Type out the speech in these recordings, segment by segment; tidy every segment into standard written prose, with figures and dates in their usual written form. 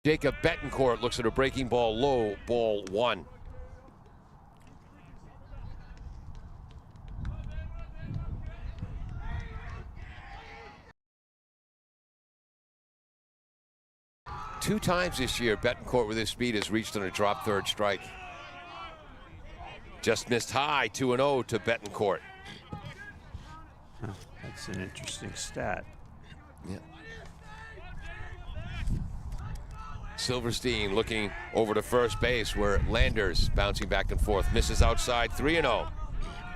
Jacob Betancourt looks at a breaking ball low, ball one. Two times this year, Betancourt with his speed has reached on a drop third strike. Just missed high, 2-0 to Betancourt. Huh, that's an interesting stat. Yeah. Silverstein looking over to first base where Landers bouncing back and forth. Misses outside, 3-0.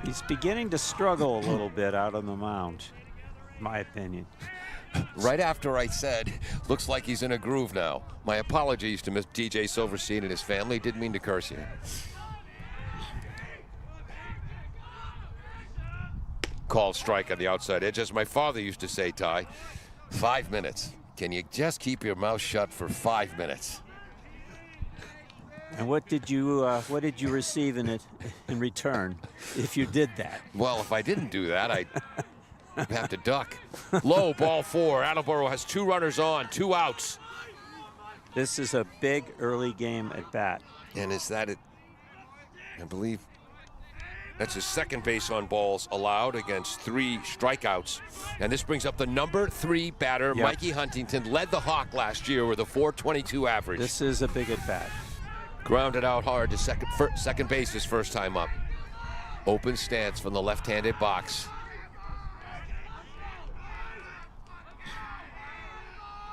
He's beginning to struggle a little bit out on the mound, in my opinion. Right after I said, looks like he's in a groove now. My apologies to Miss DJ Silverstein and his family. Didn't mean to curse you. Called strike on the outside edge. As my father used to say, Ty, 5 minutes. Can you just keep your mouth shut for 5 minutes? And what did you receive in return if you did that? Well, if I didn't do that, I'd have to duck. Low, ball four. Attleboro has 2 runners on, 2 outs. This is a big early game at bat. And is that it? I believe that's his second base on balls allowed against 3 strikeouts. And this brings up the number 3 batter, Yep. Mikey Huntington. Led the Hawk last year with a .422 average. This is a big at bat. Grounded out hard to second base his first time up. Open stance from the left-handed box.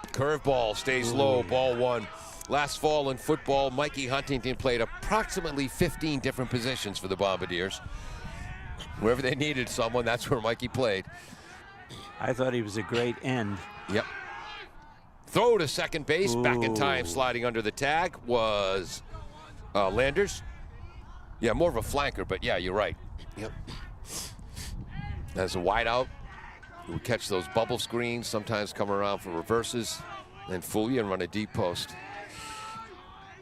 Curveball stays low, ball one. Last fall in football, Mikey Huntington played approximately 15 different positions for the Bombardiers. Wherever they needed someone, that's where Mikey played. I thought he was a great end. Yep. Throw to second base, back in time, Ooh. sliding under the tag was Landers. Yeah, more of a flanker, but yeah, you're right. Yep. As a wideout, who would catch those bubble screens, sometimes come around for reverses, and fool you and run a deep post.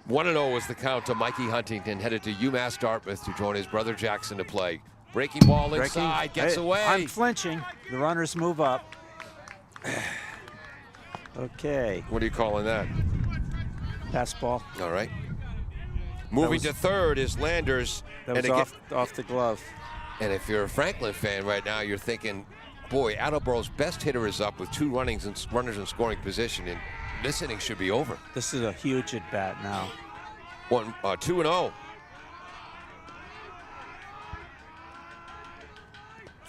1-0 was the count to Mikey Huntington, headed to UMass Dartmouth to join his brother Jackson to play. Breaking ball inside, gets away. I'm flinching. The runners move up. Okay. What are you calling that? Fastball. All right. Moving to third is Landers. That was off the glove. And if you're a Franklin fan right now, you're thinking, boy, Attleboro's best hitter is up with 2 runners in scoring position, and this inning should be over. This is a huge at bat now. 2-0.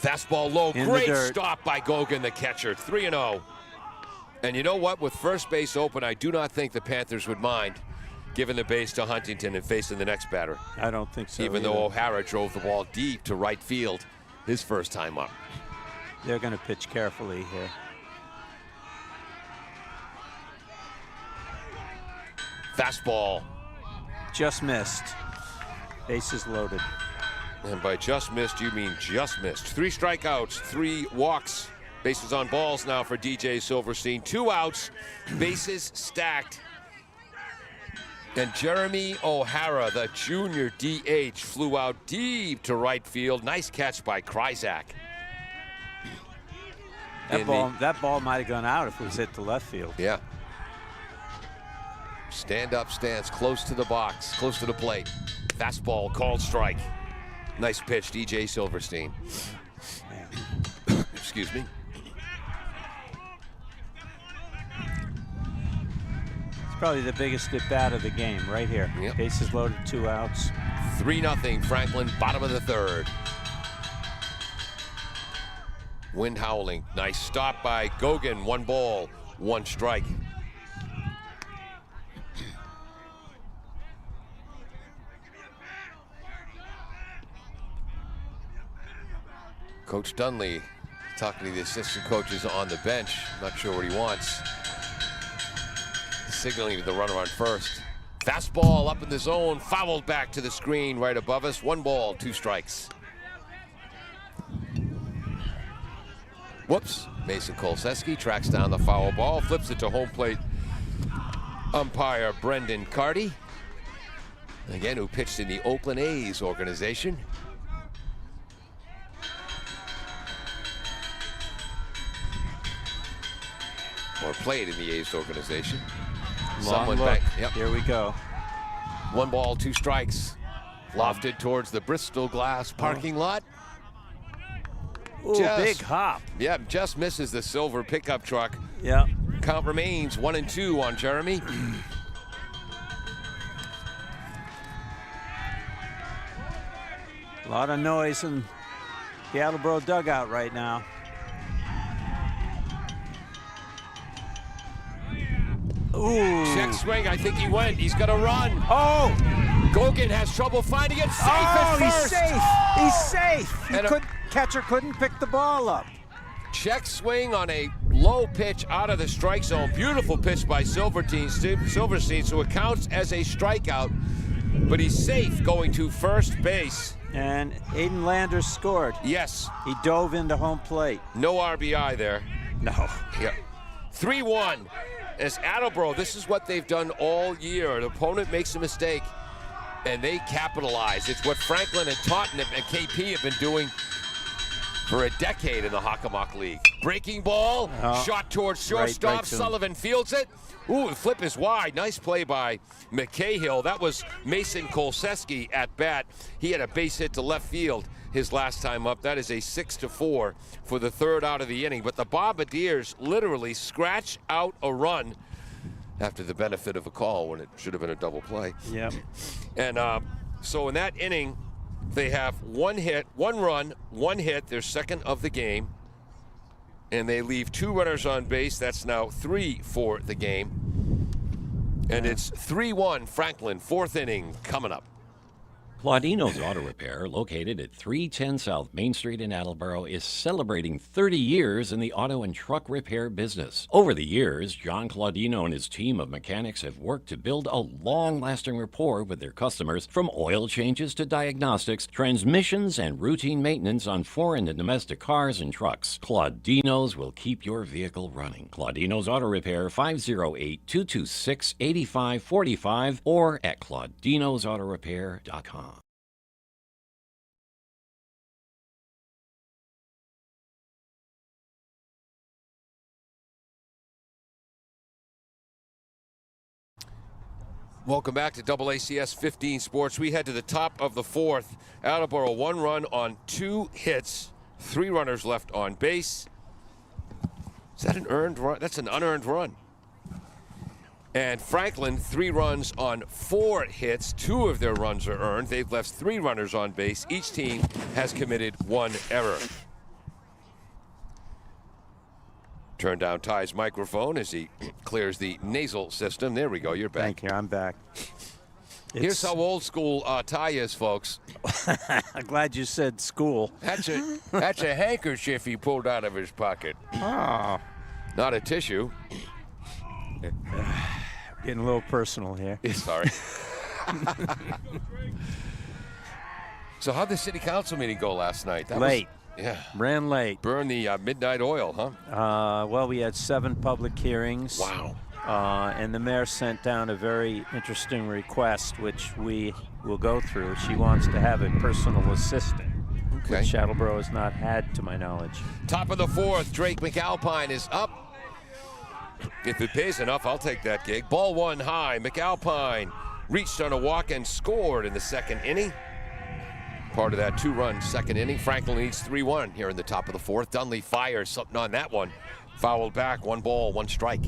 Fastball low, great stop by Gogan, the catcher. 3-0. And you know what? With first base open, I do not think the Panthers would mind giving the base to Huntington and facing the next batter. I don't think so. Even though O'Hara drove the ball deep to right field his first time up. They're going to pitch carefully here. Fastball. Just missed. Bases loaded. And by just missed, you mean just missed. 3 strikeouts, 3 walks. Bases on balls now for DJ Silverstein. 2 outs, bases stacked. And Jeremy O'Hara, the junior DH, flew out deep to right field. Nice catch by Kryzak. That ball might have gone out if it was hit to left field. Yeah. Stand-up stance, close to the box, close to the plate. Fastball, called strike. Nice pitch, DJ Silverstein. Excuse me. It's probably the biggest at bat of the game right here. Yep. Bases loaded, 2 outs. 3-0 Franklin, bottom of the third. Wind howling. Nice stop by Gogan. 1 ball, 1 strike. Coach Dunley talking to the assistant coaches on the bench. Not sure what he wants. Signaling to the runner on first. Fastball up in the zone, fouled back to the screen right above us. 1 ball, 2 strikes. Whoops. Mason Kolseski tracks down the foul ball, flips it to home plate umpire Brendan Carty. Again, who pitched in the Oakland A's organization. Or played in the A's organization. Long look. back. Yep. Here we go. 1 ball, 2 strikes. Lofted towards the Bristol Glass parking lot. Ooh, big hop. Yeah, just misses the silver pickup truck. Yeah. Count remains 1-2 on Jeremy. A lot of noise in the Attleboro dugout right now. Ooh. Check swing. I think he went. He's going to run. Oh! Gogan has trouble finding it. Safe at He's first. safe. He's safe. And Catcher couldn't pick the ball up. Check swing on a low pitch out of the strike zone. Beautiful pitch by Silverstein, so it counts as a strikeout. But he's safe going to first base. And Aiden Landers scored. Yes. He dove into home plate. No RBI there. No. Yeah. 3-1. As Attleboro, this is what they've done all year. An opponent makes a mistake, and they capitalize. It's what Franklin and Taunton and KP have been doing for a decade in the Hockomock League. Breaking ball, shot towards shortstop. Right Sullivan fields it. Ooh, the flip is wide. Nice play by McCahill. That was Mason Kolseski at bat. He had a base hit to left field his last time up. That is a 6-4 for the 3rd out of the inning. But the Bombardiers literally scratch out a run after the benefit of a call when it should have been a double play. Yep. And so in that inning, they have 1 hit, 1 run, 1 hit, their 2nd of the game. And they leave 2 runners on base. That's now 3 for the game. And it's 3-1 Franklin, 4th inning coming up. Claudino's Auto Repair, located at 310 South Main Street in Attleboro, is celebrating 30 years in the auto and truck repair business. Over the years, John Claudino and his team of mechanics have worked to build a long-lasting rapport with their customers, from oil changes to diagnostics, transmissions, and routine maintenance on foreign and domestic cars and trucks. Claudino's will keep your vehicle running. Claudino's Auto Repair, 508-226-8545, or at claudinosautorepair.com. Welcome back to AACS 15 Sports. We head to the top of the 4th. Attleboro 1 run on 2 hits, 3 runners left on base. Is that an earned run? That's an unearned run. And Franklin, 3 runs on 4 hits. 2 of their runs are earned. They've left 3 runners on base. Each team has committed 1 error. Turn down Ty's microphone as he clears the nasal system. There we go. You're back. Thank you. I'm back. Here's how old school Ty is, folks. I'm glad you said school. That's a handkerchief he pulled out of his pocket. Oh. Not a tissue. Getting a little personal here. Sorry. So how'd the city council meeting go last night? Late. Yeah. Ran late. Burn the midnight oil, huh? Well, we had 7 public hearings. Wow. And the mayor sent down a very interesting request, which we will go through. She wants to have a personal assistant, which Attleboro has not had, to my knowledge. Top of the 4th, Drake McAlpine is up. If it pays enough, I'll take that gig. Ball 1 high. McAlpine reached on a walk and scored in the 2nd inning. Part of that 2-run 2nd inning. Franklin leads 3-1 here in the top of the 4th. Dunley fires something on that one. Fouled back. 1 ball, 1 strike.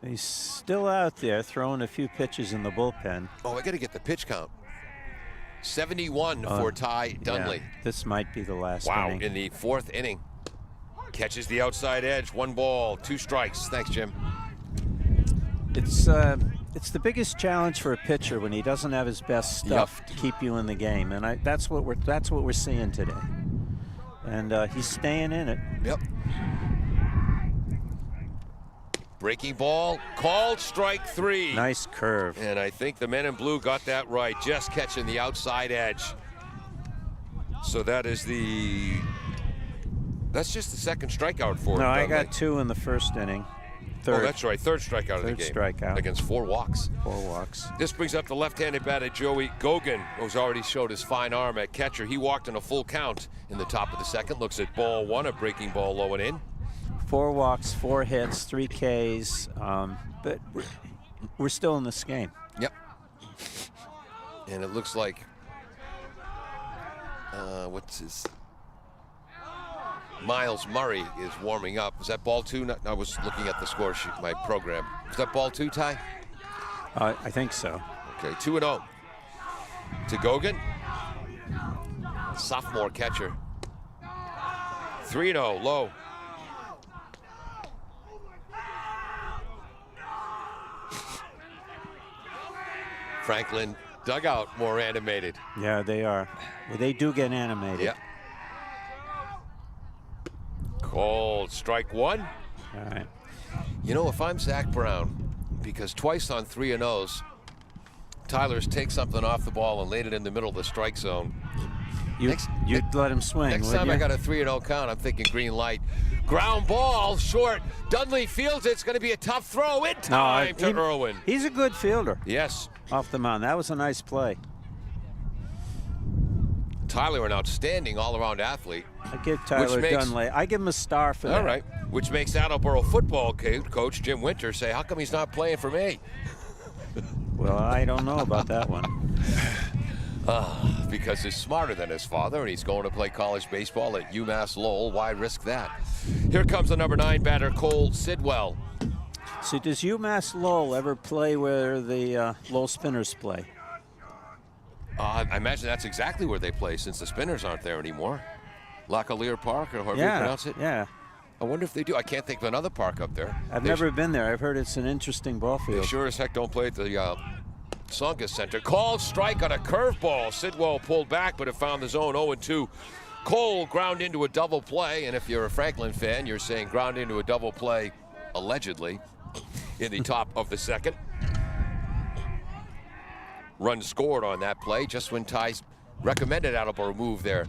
He's still out there throwing a few pitches in the bullpen. Oh, I got to get the pitch count. 71 for Ty Dunley. Yeah, this might be the last inning. In the 4th inning. Catches the outside edge. 1 ball, 2 strikes. Thanks, Jim. It's the biggest challenge for a pitcher when he doesn't have his best stuff to keep you in the game, and that's what we're seeing today. And he's staying in it. Yep. Breaking ball, called strike 3. Nice curve. And I think the men in blue got that right, just catching the outside edge. So that's just the 2nd strikeout for him. No, I got 2 in the 1st inning. Third. Oh, that's right. Third strikeout of the Third game. strikeout. Against 4 walks. 4 walks. This brings up the left-handed batter, Joey Gogan, who's already showed his fine arm at catcher. He walked in a full count in the top of the second. Looks at ball 1, a breaking ball low and in. 4 walks, 4 hits, 3 Ks. But we're still in this game. Yep. And it looks like, what's his? Miles Murray is warming up. Was that ball 2? No, I was looking at the score sheet, my program. Was that ball 2, Ty? I think so. Okay, 2-0 to Gogan, sophomore catcher. 3-0, low. Franklin dugout more animated. Yeah, they are. Well, they do get animated. Yeah. Called strike 1. All right. You know, if I'm Zach Brown, because twice on 3-0s, Tyler's take something off the ball and laid it in the middle of the strike zone. You'd let him swing. Next time I got a 3-0 count, I'm thinking green light. Ground ball, short. Dudley fields it. It's going to be a tough throw in time to Irwin. He's a good fielder. Yes. Off the mound. That was a nice play. Tyler, an outstanding all-around athlete. I give Tyler Dunley. I give him a star for that. All right. Which makes Attleboro football coach Jim Winter say, how come he's not playing for me? Well, I don't know about that one. Because he's smarter than his father, and he's going to play college baseball at UMass Lowell. Why risk that? Here comes the number 9 batter, Cole Sidwell. So does UMass Lowell ever play where the Lowell Spinners play? I imagine that's exactly where they play, since the Spinners aren't there anymore. Lacalier Park, or however you pronounce it. Yeah. I wonder if they do. I can't think of another park up there. I've never been there. I've heard it's an interesting ball field. They sure as heck don't play at the Sonka Center. Called strike on a curveball. Sidwell pulled back, but it found the zone. 0-2. Cole ground into a double play, and if you're a Franklin fan, you're saying ground into a double play, allegedly, in the top of the second. Run scored on that play just when Ty's recommended Attleboro move their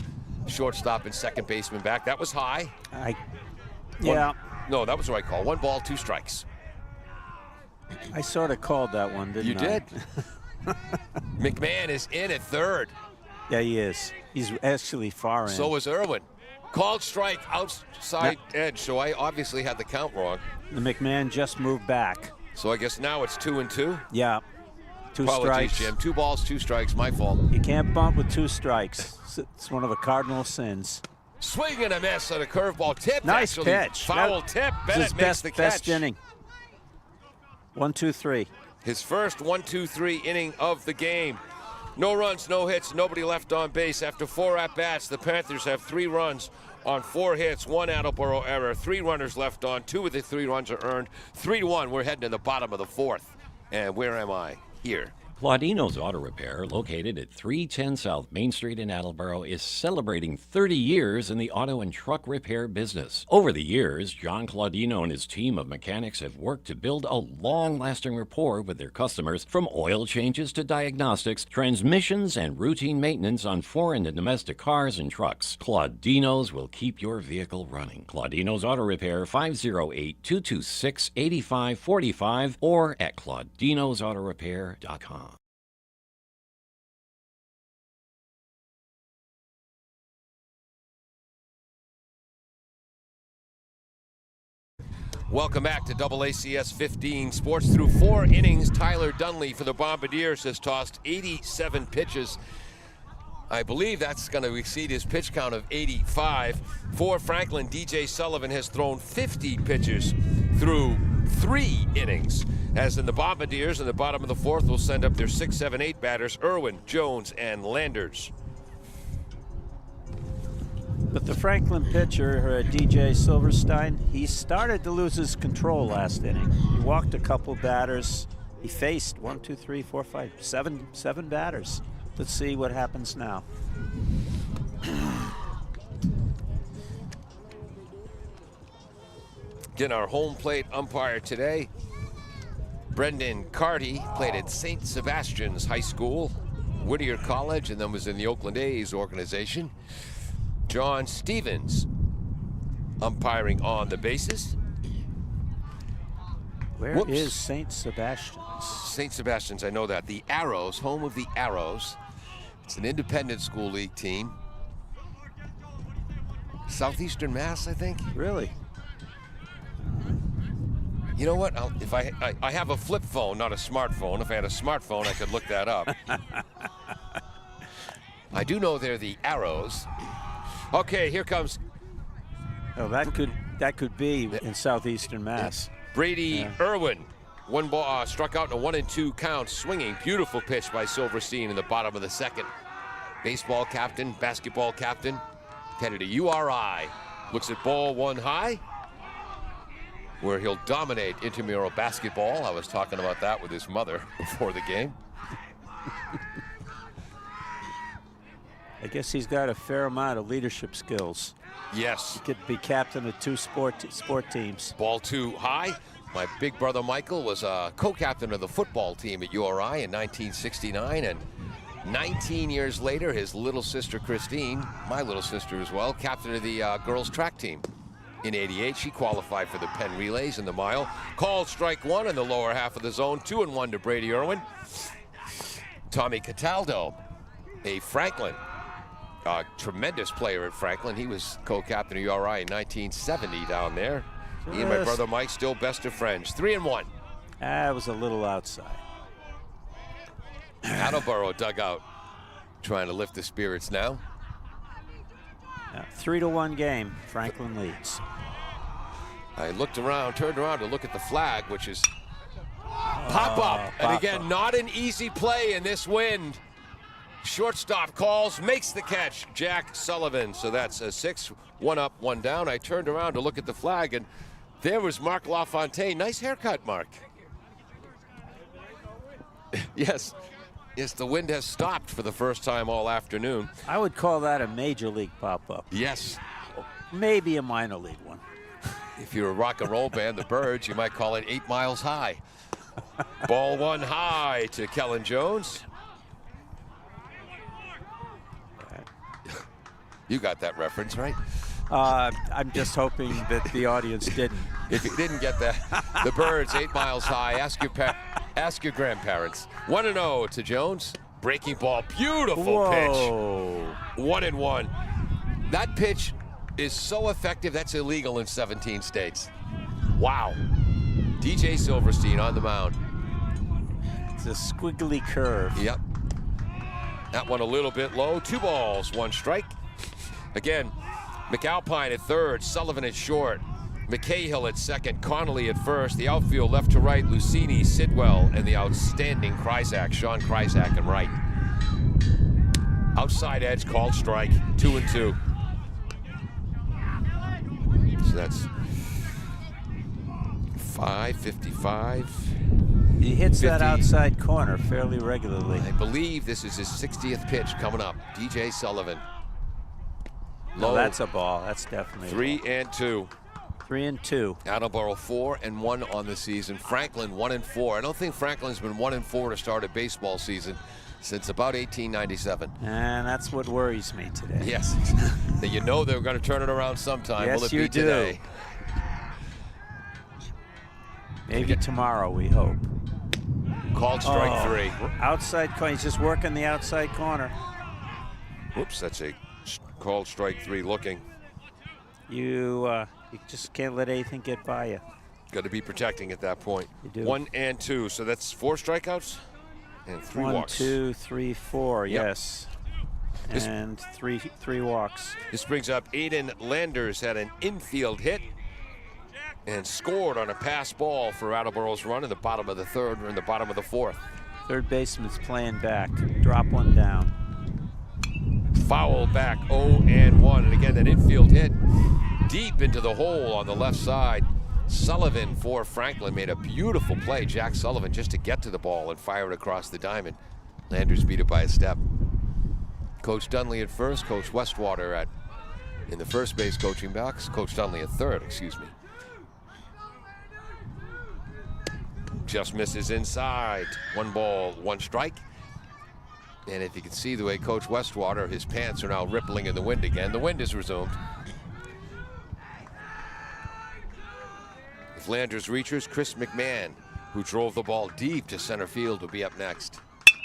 shortstop and second baseman back. That was high. No, that was the right call. 1 ball, 2 strikes. I sort of called that one, didn't I? You did. McMahon is in at third. Yeah, he is. He's actually far in. So is Irwin. Called strike outside edge, so I obviously had the count wrong. The McMahon just moved back. So I guess now it's 2-2. Yeah. 2 Apologies, strikes. Jim. 2 balls, 2 strikes. My fault. You can't bunt with 2 strikes. It's one of the cardinal sins. Swing and a miss on a curveball tip. Nice actually. pitch. Foul tip. Bennett makes the catch. Best inning. 1, 2, 3. His first 1-2-3 inning of the game. No runs, no hits, nobody left on base. After 4 at-bats, the Panthers have 3 runs on 4 hits, 1 Attleboro error, 3 runners left on, 2 of the 3 runs are earned. 3-1, we're heading to the bottom of the 4th. And where am I? Here. Claudino's Auto Repair, located at 310 South Main Street in Attleboro, is celebrating 30 years in the auto and truck repair business. Over the years, John Claudino and his team of mechanics have worked to build a long-lasting rapport with their customers, from oil changes to diagnostics, transmissions, and routine maintenance on foreign and domestic cars and trucks. Claudino's will keep your vehicle running. Claudino's Auto Repair, 508-226-8545, or at claudinosautorepair.com. Welcome back to AACS 15 Sports. Through 4 innings, Tyler Dunley for the Bombardiers has tossed 87 pitches. I believe that's going to exceed his pitch count of 85. For Franklin, DJ Sullivan has thrown 50 pitches through 3 innings. As in the Bombardiers, in the bottom of the 4th, will send up their 6, 7, 8 batters, Irwin, Jones, and Landers. But the Franklin pitcher, DJ Silverstein, he started to lose his control last inning. He walked a couple batters. He faced 1, 2, 3, 4, 5, 7 batters. Let's see what happens now. Again, our home plate umpire today, Brendan Carty, played at St. Sebastian's High School, Whittier College, and then was in the Oakland A's organization. John Stevens umpiring on the bases. Where is St. Sebastian's? St. Sebastian's, I know that. The Arrows, home of the Arrows. It's an independent school league team. Southeastern Mass, I think. Really? You know what? If I have a flip phone, not a smartphone. If I had a smartphone, I could look that up. I do know they're the Arrows. Okay, here comes. Oh, that could be in Southeastern Mass. Brady Irwin. One ball struck out in a 1-2 count, swinging. Beautiful pitch by Silverstein in the bottom of the second. Baseball captain, basketball captain, headed to URI. Looks at ball one high, where he'll dominate intramural basketball. I was talking about that with his mother before the game. I guess he's got a fair amount of leadership skills. Yes. He could be captain of 2 sport teams. Ball two high. My big brother Michael was a co-captain of the football team at URI in 1969, and 19 years later, his little sister Christine, my little sister as well, captain of the girls track team. In '88, she qualified for the Penn Relays in the mile. Called strike one in the lower half of the zone. 2-1 to Brady Irwin. Tommy Cataldo, a Franklin, tremendous player at Franklin. He was co-captain of URI in 1970 down there. He and my brother Mike still best of friends. 3-1. That was a little outside. Attleboro dugout trying to lift the spirits now. 3-1 game. Franklin leads. I looked around, turned around to look at the flag, which is pop up. And again, not an easy play in this wind. Shortstop calls, makes the catch, Jack Sullivan. So that's a 6, 1 up, 1 down. I turned around to look at the flag, and there was Mark LaFontaine. Nice haircut, Mark. Yes. Yes, the wind has stopped for the first time all afternoon. I would call that a major league pop-up. Yes. Maybe a minor league one. If you're a rock and roll band, the Birds, you might call it 8 miles high. Ball one high to Kellen Jones. You got that reference, right? I'm just hoping that the audience didn't. If you didn't get that, the Birds 8 miles high. Ask your grandparents. 1-0 to Jones. Breaking ball, beautiful pitch. 1-1. That pitch is so effective that's illegal in 17 states. Wow. DJ Silverstein on the mound. It's a squiggly curve. Yep. That one a little bit low. 2 balls, 1 strike. Again, McAlpine at third, Sullivan at short, McCahill at second, Connolly at first, the outfield left to right, Lucini, Sidwell, and the outstanding Kryzak, Sean Kryzak and right. Outside edge, called strike, 2-2. So that's 5:55. He hits 50. that outside corner fairly regularly. I believe this is his 60th pitch coming up. DJ Sullivan. Low. No, that's a ball. That's definitely 3-2. 3-2. Attleboro 4-1 on the season. Franklin 1-4. I don't think Franklin's been 1-4 to start a baseball season since about 1897. And that's what worries me today. Yes. You know they're going to turn it around sometime. Yes, Will it be you do. today? Maybe tomorrow, we hope. Called strike 3. Outside corner. He's just working the outside corner. Whoops, that's a called strike 3 looking. You just can't let anything get by you. Got to be protecting at that point. You do. 1-2. So that's 4 strikeouts and 3 walks. 1, 2, 3, 4. Yep. Yes. And three walks. This brings up Aiden Landers, had an infield hit and scored on a pass ball for Attleboro's run in the bottom of the third or in the bottom of the fourth. Third baseman's playing back. Drop one down. Foul back, 0-1. And again, that infield hit deep into the hole on the left side. Sullivan for Franklin made a beautiful play. Jack Sullivan just to get to the ball and fire it across the diamond. Landers beat it by a step. Coach Dunley at first, Coach Westwater in the first base coaching box. Coach Dunley at third, excuse me. Just misses inside. 1 ball, 1 strike. And if you can see the way Coach Westwater, his pants are now rippling in the wind again. The wind is resumed. If If Landers reaches, Chris McMahon, who drove the ball deep to center field, will be up next.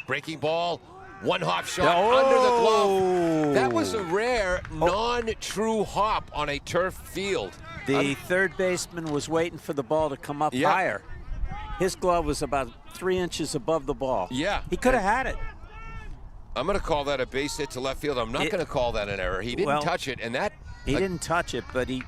Breaking ball, one hop shot under the glove. That was a rare non-true hop on a turf field. The third baseman was waiting for the ball to come up higher. His glove was about 3 inches above the ball. Yeah. He could have had it. I'm going to call that a base hit to left field. I'm not going to call that an error. He didn't touch it, and that... He didn't touch it, but he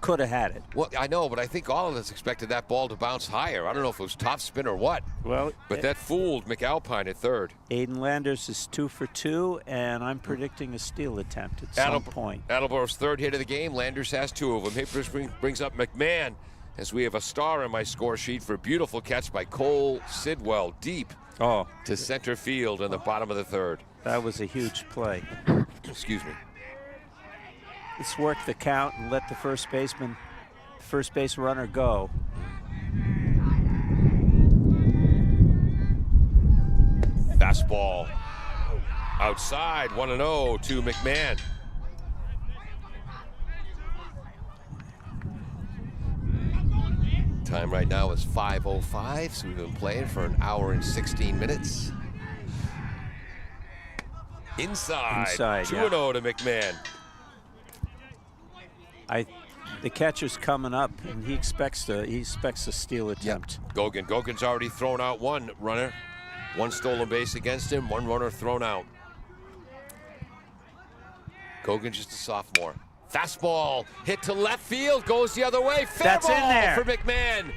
could have had it. Well, I know, but I think all of us expected that ball to bounce higher. I don't know if it was top spin or what. Well, but that fooled McAlpine at third. Aiden Landers is 2 for 2, and I'm predicting a steal attempt at some point. Attleboro's third hit of the game. Landers has 2 of them. He brings up McMahon as we have a star on my score sheet for a beautiful catch by Cole Sidwell deep to center field in the bottom of the third. That was a huge play. Excuse me. Let's work the count and let the first base runner go. Fastball outside, 1-0 to McMahon. Time right now is 5:05, so we've been playing for an hour and 16 minutes. Inside 2-0 to McMahon. The catcher's coming up, and he expects a steal attempt. Yep. Gogan's already thrown out one runner. 1 stolen base against him, 1 runner thrown out. Gogan's just a sophomore. Fastball hit to left field, goes the other way. Fair That's ball in there for McMahon.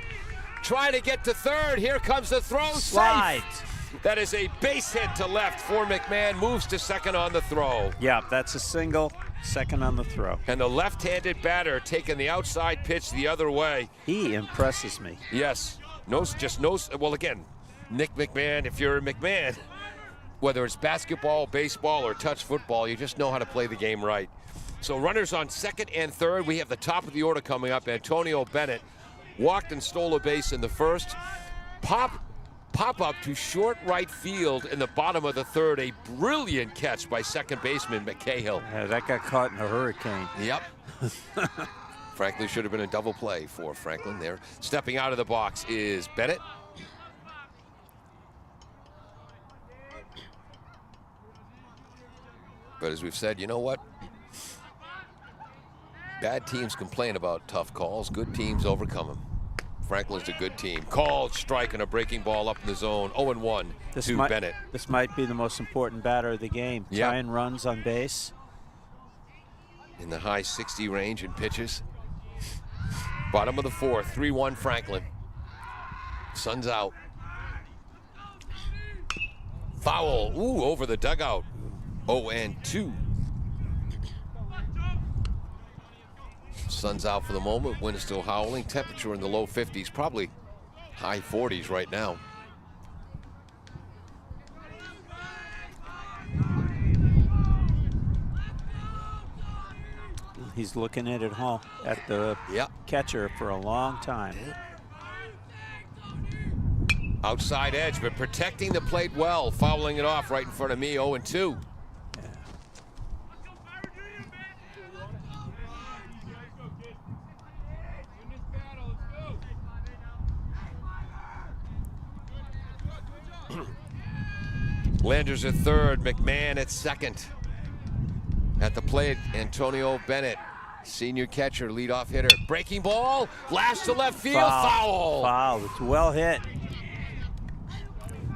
Trying to get to third. Here comes the throw. Slide. Safe. That is a base hit to left for McMahon. Moves to second on the throw. Yeah, that's a single. Second on the throw. And the left-handed batter taking the outside pitch the other way. He impresses me. Yes. Well, again, Nick McMahon, if you're a McMahon, whether it's basketball, baseball, or touch football, you just know how to play the game right. So runners on second and third. We have the top of the order coming up. Antonio Bennett walked and stole a base in the first. Pop up to short right field in the bottom of the third. A brilliant catch by second baseman McCahill. Yeah, that got caught in a hurricane. Yep. Frankly, should have been a double play for Franklin there. Stepping out of the box is Bennett. But as we've said, you know what? Bad teams complain about tough calls. Good teams overcome them. Franklin's a good team. Called strike and a breaking ball up in the zone. 0-1 to Bennett. This might be the most important batter of the game. Yep. Tying runs on base. In the high 60 range in pitches. Bottom of the fourth, 3-1 Franklin. Sun's out. Foul. Ooh, over the dugout. 0-2. Sun's out for the moment. Wind is still howling. Temperature in the low 50s, probably high 40s right now. He's looking at it home at the catcher for a long time. Outside edge, but protecting the plate well. Fouling it off right in front of me. 0-2. Landers at third, McMahon at second. At the plate, Antonio Bennett, senior catcher, leadoff hitter. Breaking ball, lash to left field, foul. Foul, it's well hit.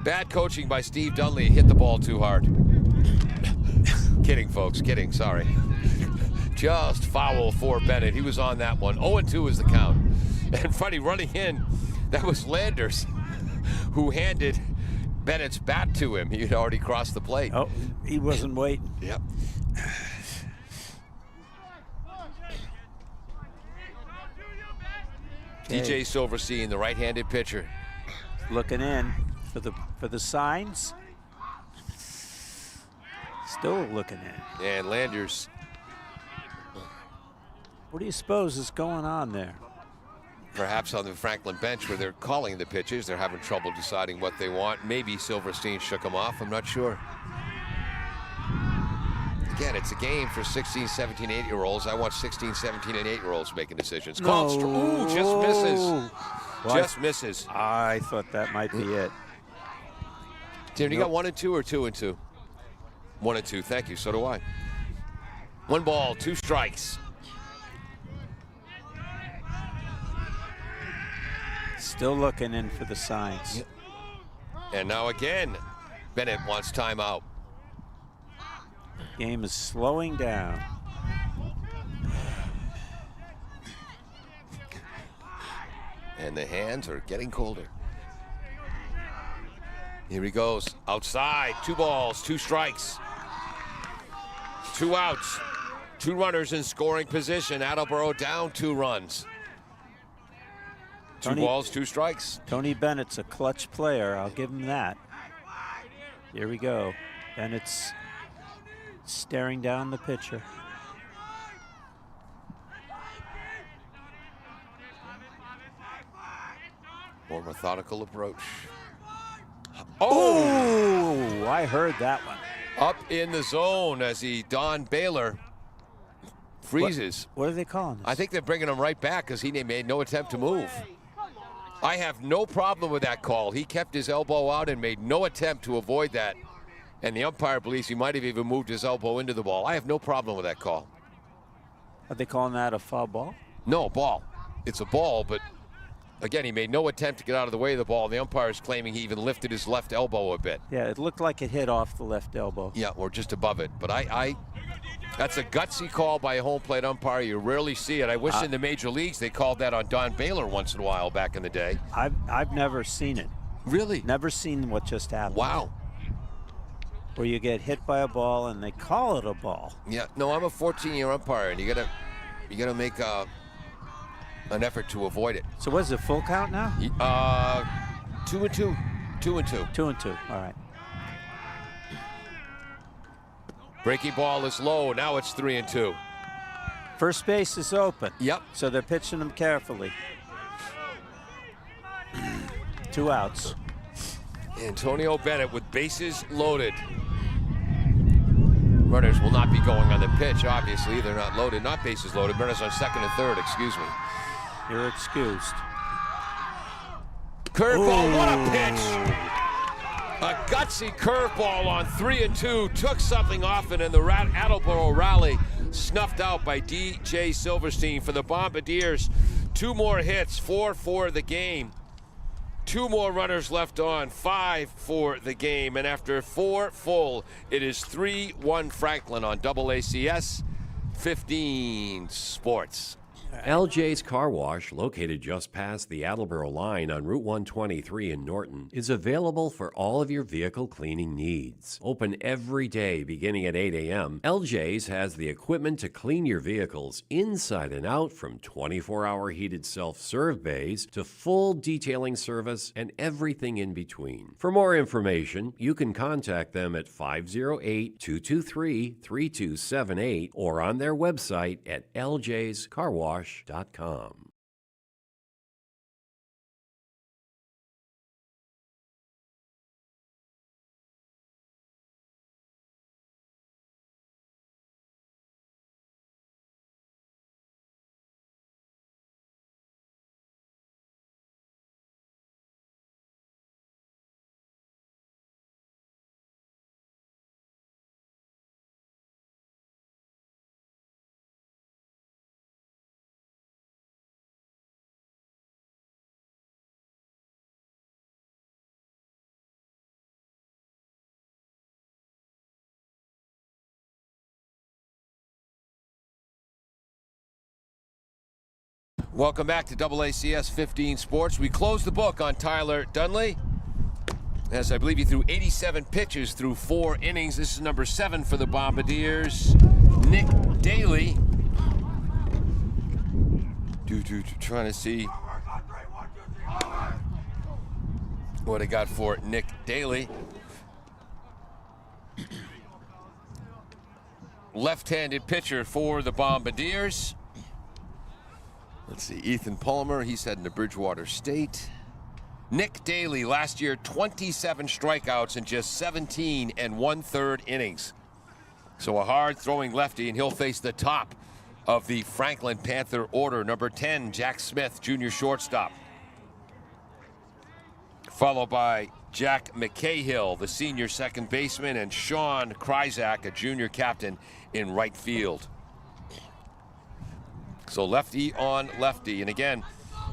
Bad coaching by Steve Dunley, hit the ball too hard. Kidding, folks, kidding, sorry. Just foul for Bennett, he was on that one. 0-2 is the count. And funny, running in, that was Landers, who handed Bennett's bat to him. He had already crossed the plate. Oh, he wasn't waiting. Yep. DJ Silverstein, the right-handed pitcher. Looking in for the signs. Still looking in. And Landers. What do you suppose is going on there? Perhaps on the Franklin bench where they're calling the pitches, they're having trouble deciding what they want. Maybe Silverstein shook him off, I'm not sure. Again, again, it's a game for 16, 17, 8-year-olds. I want 16, 17, and 8-year-olds making decisions. No. Ooh, just misses. Well, Just misses. I thought that might be it. Tim, you got 1 and 2 or 2 and 2? 1 and 2. Thank you. So do I. 1 ball, 2 strikes. Still looking in for the signs. Yep. And now again, Bennett wants timeout. Game is slowing down. And the hands are getting colder. Here he goes. Outside. 2 balls, 2 strikes. 2 outs. 2 runners in scoring position. Attleboro down 2 runs. 2 balls, 2 strikes. Tony Bennett's a clutch player. I'll give him that. Here we go. Bennett's staring down the pitcher. More methodical approach. Oh, I heard that one. Up in the zone as Don Baylor freezes. What are they calling this? I think they're bringing him right back because he made no attempt to move. I have no problem with that call. He kept his elbow out and made no attempt to avoid that. And the umpire believes he might have even moved his elbow into the ball. I have no problem with that call. Are they calling that a foul ball? No, ball. It's a ball, but again, he made no attempt to get out of the way of the ball. The umpire is claiming he even lifted his left elbow a bit. Yeah, it looked like it hit off the left elbow. Yeah, or just above it. But that's a gutsy call by a home plate umpire. You rarely see it. I wish in the major leagues they called that on Don Baylor once in a while back in the day. I've never seen it. Really? Never seen what just happened. Wow. Where you get hit by a ball and they call it a ball. Yeah, no, I'm a 14-year umpire, and you gotta make an effort to avoid it. So what is it, full count now? 2 and 2. 2 and 2. 2 and 2. All right. Breaking ball is low. Now it's 3 and 2. First base is open. Yep. So they're pitching them carefully. 2 outs. Antonio Bennett with bases loaded. Runners will not be going on the pitch, obviously. They're not loaded. Not bases loaded. Runners on second and third, excuse me. You're excused. Curveball, what a pitch! A gutsy curveball on 3 and 2. Took something off it, and the Attleboro rally snuffed out by D.J. Silverstein for the Bombardiers. 2 more hits, 4 for the game. 2 more runners left on, 5 for the game. And after 4 full, it is 3-1 Franklin on AACS 15 Sports. LJ's Car Wash, located just past the Attleboro line on Route 123 in Norton, is available for all of your vehicle cleaning needs. Open every day beginning at 8 a.m., LJ's has the equipment to clean your vehicles inside and out, from 24-hour heated self-serve bays to full detailing service and everything in between. For more information, you can contact them at 508-223-3278 or on their website at ljscarwash.com. Welcome back to AACS 15 Sports. We close the book on Tyler Dunley, as I believe he threw 87 pitches through 4 innings. This is number 7 for the Bombardiers. Nick Daly. Trying to see what I got for Nick Daly. Left-handed pitcher for the Bombardiers. Let's see, Ethan Palmer, he's heading to Bridgewater State. Nick Daly, last year, 27 strikeouts in just 17 1/3 innings. So a hard-throwing lefty, and he'll face the top of the Franklin Panther order. Number 10, Jack Smith, junior shortstop. Followed by Jack McCahill, the senior second baseman, and Sean Kryzak, a junior captain in right field. So lefty on lefty. And again,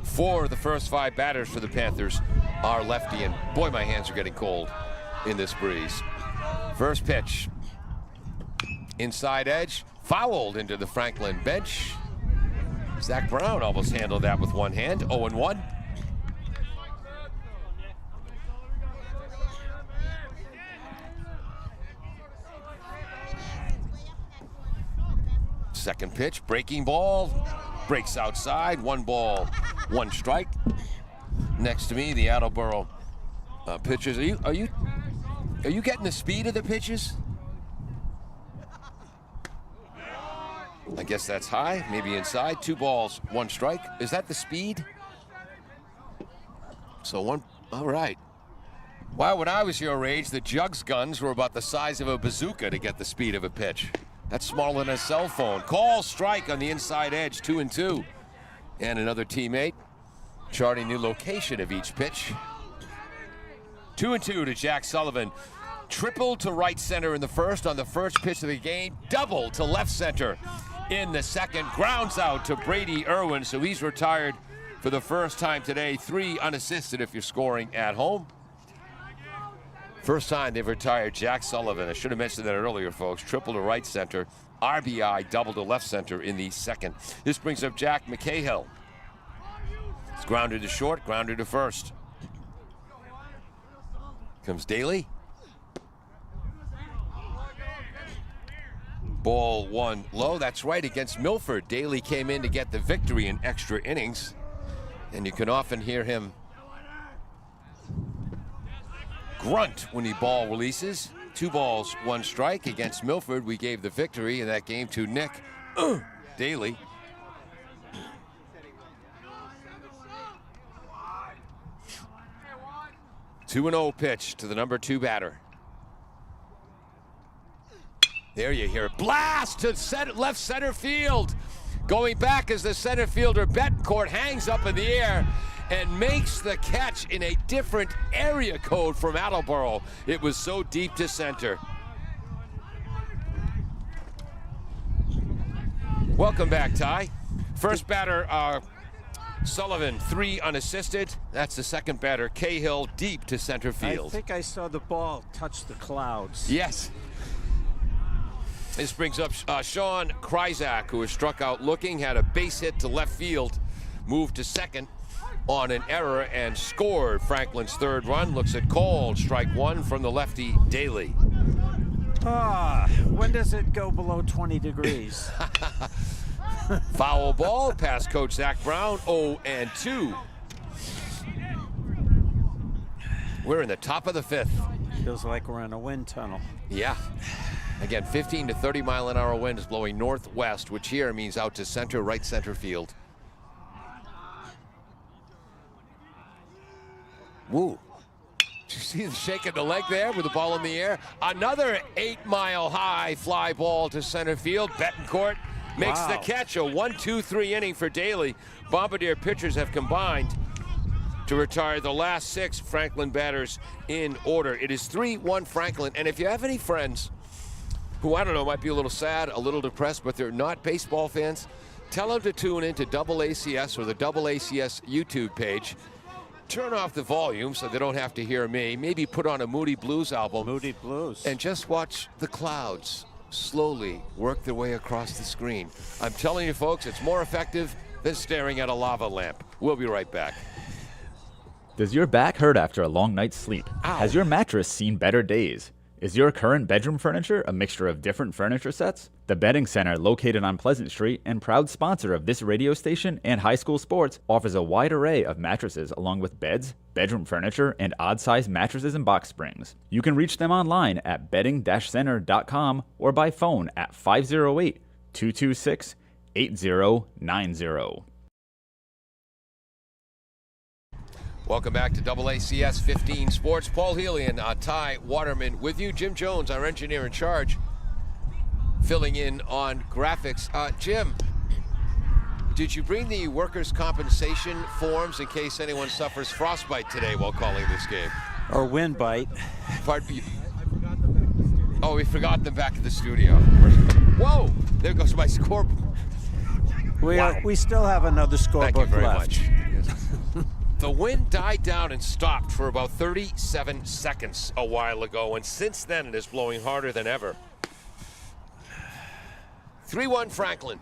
4 of the first 5 batters for the Panthers are lefty. And boy, my hands are getting cold in this breeze. First pitch. Inside edge. Fouled into the Franklin bench. Zach Brown almost handled that with one hand. 0-1. Second pitch, breaking ball, breaks outside. 1 ball, 1 strike. Next to me, the Attleboro pitchers. Are you getting the speed of the pitches? I guess that's high, maybe inside. 2 balls, 1 strike. Is that the speed? So one, all right. Well, when I was your age, the jugs guns were about the size of a bazooka to get the speed of a pitch. That's smaller than a cell phone. Call strike on the inside edge, 2-2. And another teammate charting the location of each pitch. 2-2 to Jack Sullivan. Triple to right center in the first on the first pitch of the game. Double to left center in the second. Grounds out to Brady Irwin, so he's retired for the first time today. 3 unassisted if you're scoring at home. First time they've retired Jack Sullivan. I should have mentioned that earlier, folks. Triple to right center, RBI, double to left center in the second. This brings up Jack McCahill. It's grounded to short, grounded to first. Comes Daly. Ball 1 low. That's right, against Milford. Daly came in to get the victory in extra innings. And you can often hear him grunt when the ball releases. 2 balls, 1 strike. Against Milford, we gave the victory in that game to Nick Daly. Two 2-0 pitch to the number 2 batter. There you hear it. Blast to left center field. Going back as the center fielder Betancourt hangs up in the air and makes the catch in a different area code from Attleboro. It was so deep to center. Welcome back, Ty. First batter, Sullivan, 3 unassisted. That's the second batter, Cahill, deep to center field. I think I saw the ball touch the clouds. Yes. This brings up Sean Kryzak, who was struck out looking, had a base hit to left field, moved to second on an error and scored Franklin's 3rd run. Looks at called strike 1 from the lefty Daly. When does it go below 20 degrees? Foul ball past Coach Zach Brown. 0-2. We're in the top of the 5th. Feels like we're in a wind tunnel. Yeah. Again, 15 to 30 mile an hour wind is blowing northwest, which here means out to center, right center field. Woo. Did you see the shake of the leg there with the ball in the air? Another 8-mile-high fly ball to center field. Betancourt makes the catch. A 1-2-3 inning for Daly. Bombardier pitchers have combined to retire the last 6 Franklin batters in order. It is 3-1 Franklin. And if you have any friends who, I don't know, might be a little sad, a little depressed, but they're not baseball fans, tell them to tune into AACS or the AACS YouTube page. Turn off the volume so they don't have to hear me. Maybe put on a Moody Blues album. Moody Blues. And just watch the clouds slowly work their way across the screen. I'm telling you, folks, it's more effective than staring at a lava lamp. We'll be right back. Does your back hurt after a long night's sleep? Ow. Has your mattress seen better days? Is your current bedroom furniture a mixture of different furniture sets? The Bedding Center, located on Pleasant Street and proud sponsor of this radio station and high school sports, offers a wide array of mattresses along with beds, bedroom furniture, and odd-sized mattresses and box springs. You can reach them online at bedding-center.com or by phone at 508-226-8090. Welcome back to AACS 15 Sports. Paul Healy and Ty Waterman with you. Jim Jones, our engineer in charge. filling in on graphics. Jim, did you bring the workers' compensation forms in case anyone suffers frostbite today while calling this game? Or wind bite. Pardon me. Oh, we forgot them back at the studio. Whoa! There goes my scoreboard. We still have another Thank you scorebook very left. much. The wind died down and stopped for about 37 seconds a while ago, and since then it is blowing harder than ever. 3-1 Franklin.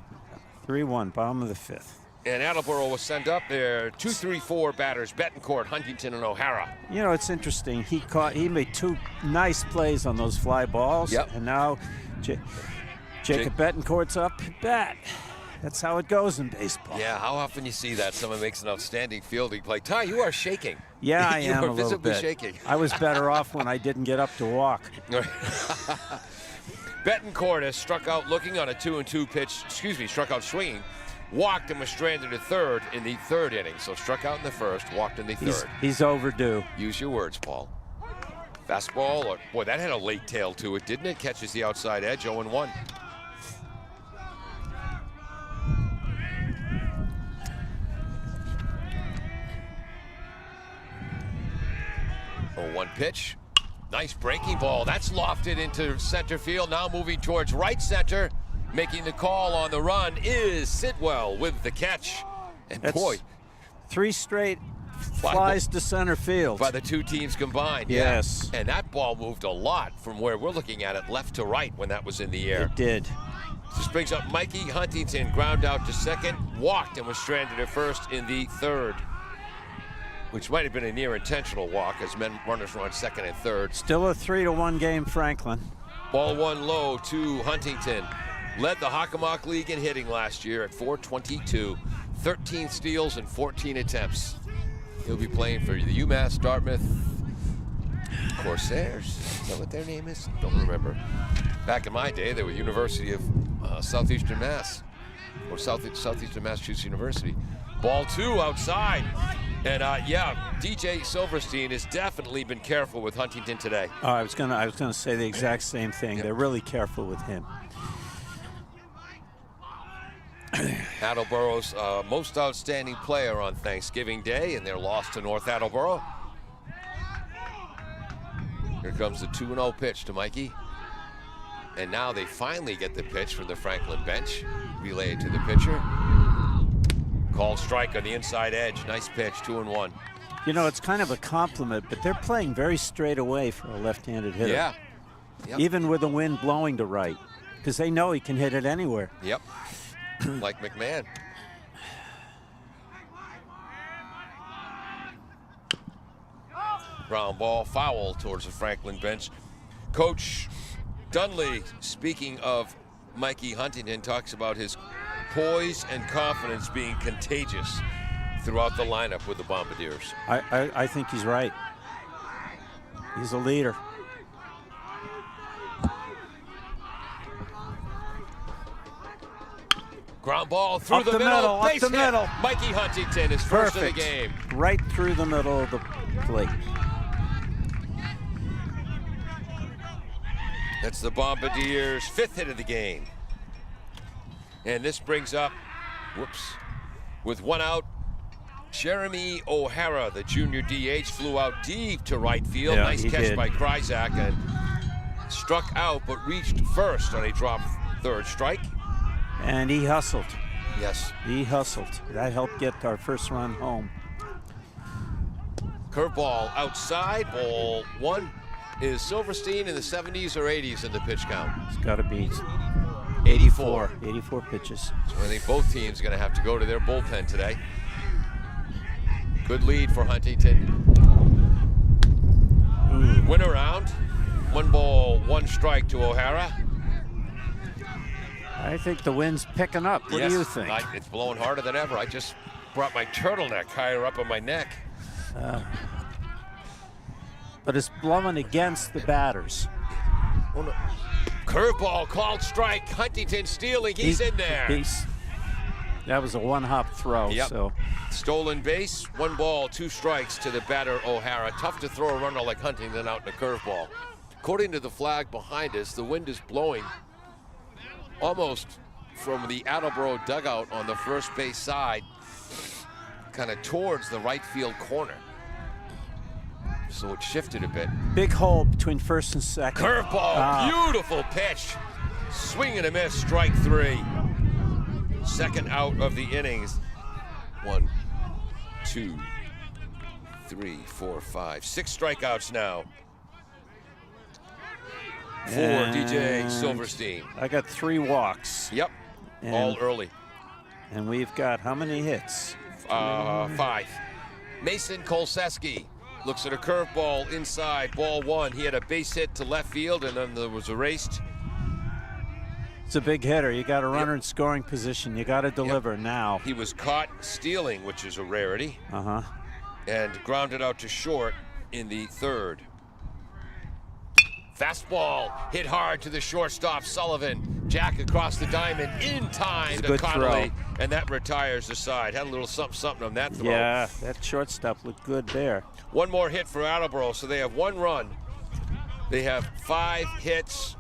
3-1, bottom of the fifth. And Attleboro will send up their 2-3-4 batters, Betancourt, Huntington, and O'Hara. You know, it's interesting. He made two nice plays on those fly balls. Yep. And now Jacob Betancourt's up at bat. That's how it goes in baseball. Yeah, how often you see that someone makes an outstanding fielding play. Ty, you are shaking. Yeah, I you am are a little visibly bit. shaking. I was better off when I didn't get up to walk. Betancourt has struck out looking on a 2-2 pitch, struck out swinging, walked and was stranded at third in the third inning. So struck out in the first, walked in the third. He's overdue. Use your words, Paul. Fastball, boy, that had a late tail to it, didn't it? Catches the outside edge, 0-1. One pitch. Nice breaking ball. That's lofted into center field. Now moving towards right center. Making the call on the run is Sidwell with the catch. And That's boy, 3 straight flies to center field. By the two teams combined. Yes. Yeah. And that ball moved a lot from where we're looking at it, left to right when that was in the air. It did. This brings up Mikey Huntington, ground out to second, walked and was stranded at first in the third, which might have been a near intentional walk as runners were on second and third. Still a 3-1 game, Franklin. Ball one low to Huntington. Led the Hockomock League in hitting last year at .422. 13 steals and 14 attempts. He'll be playing for the UMass Dartmouth Corsairs. Is that what their name is? Don't remember. Back in my day, they were University of Southeastern Mass, or Southeastern Massachusetts University. Ball two outside. And yeah, DJ Silverstein has definitely been careful with Huntington today. I was gonna say the exact same thing. Yep. They're really careful with him. Attleboro's most outstanding player on Thanksgiving Day in their loss to North Attleboro. Here comes the 2-0 pitch to Mikey. And now they finally get the pitch from the Franklin bench. Relayed to the pitcher. Called strike on the inside edge. Nice pitch, 2-1. You know, it's kind of a compliment, but they're playing very straight away for a left-handed hitter. Yeah. Yep. Even with the wind blowing to right, because they know he can hit it anywhere. Yep. Like McMahon. Ground ball, foul towards the Franklin bench. Coach Dunley, speaking of Mikey Huntington, talks about his poise and confidence being contagious throughout the lineup with the Bombardiers. I think he's right. He's a leader. Ground ball through Up the the middle. middle, up Base the hit. middle. Mikey Huntington is first of the Perfect. game. Right through the middle of the plate. That's the Bombardiers' 5th hit of the game. And this brings up, with one out, Jeremy O'Hara, the junior DH, flew out deep to right field. Yeah, nice he catch did. by Kryzak and struck out but reached first on a drop third strike. And he hustled. Yes. He hustled. That helped get our first run home. Curveball outside, ball one. Is Silverstein in the 70s or 80s in the pitch count? It's got to be 84. 84 pitches. So I think both teams are going to have to go to their bullpen today. Good lead for Huntington. Win around. 1 ball, 1 strike to O'Hara. I think the wind's picking up. What do you think? It's blowing harder than ever. I just brought my turtleneck higher up on my neck. But it's blowing against the batters. Oh, no. Curveball, called strike. Huntington stealing. He's in there. That was a one-hop throw. Yep. So Stolen base, 1 ball, 2 strikes to the batter O'Hara. Tough to throw a runner like Huntington out in a curveball. According to the flag behind us, the wind is blowing almost from the Attleboro dugout on the first base side, kind of towards the right field corner. So it shifted a bit. Big hole between first and second. Curveball, beautiful pitch. Swing and a miss, strike 3. Second out of the innings. 1, 2, 3, 4, 5, 6 strikeouts now for DJ Silverstein. I got 3 walks. Yep, all early. And we've got how many hits? 5. Mason Kolseski looks at a curveball inside, ball 1. He had a base hit to left field, and then there was erased. It's a big hitter. You got a runner in scoring position. You got to deliver now. He was caught stealing, which is a rarity, and grounded out to short in the 3rd. Fastball hit hard to the shortstop, Sullivan. Jack across the diamond in time to Connolly, and that retires the side. Had a little something on that throw. Yeah, that shortstop looked good there. One more hit for Attleboro, so they have 1 run. They have 5 hits,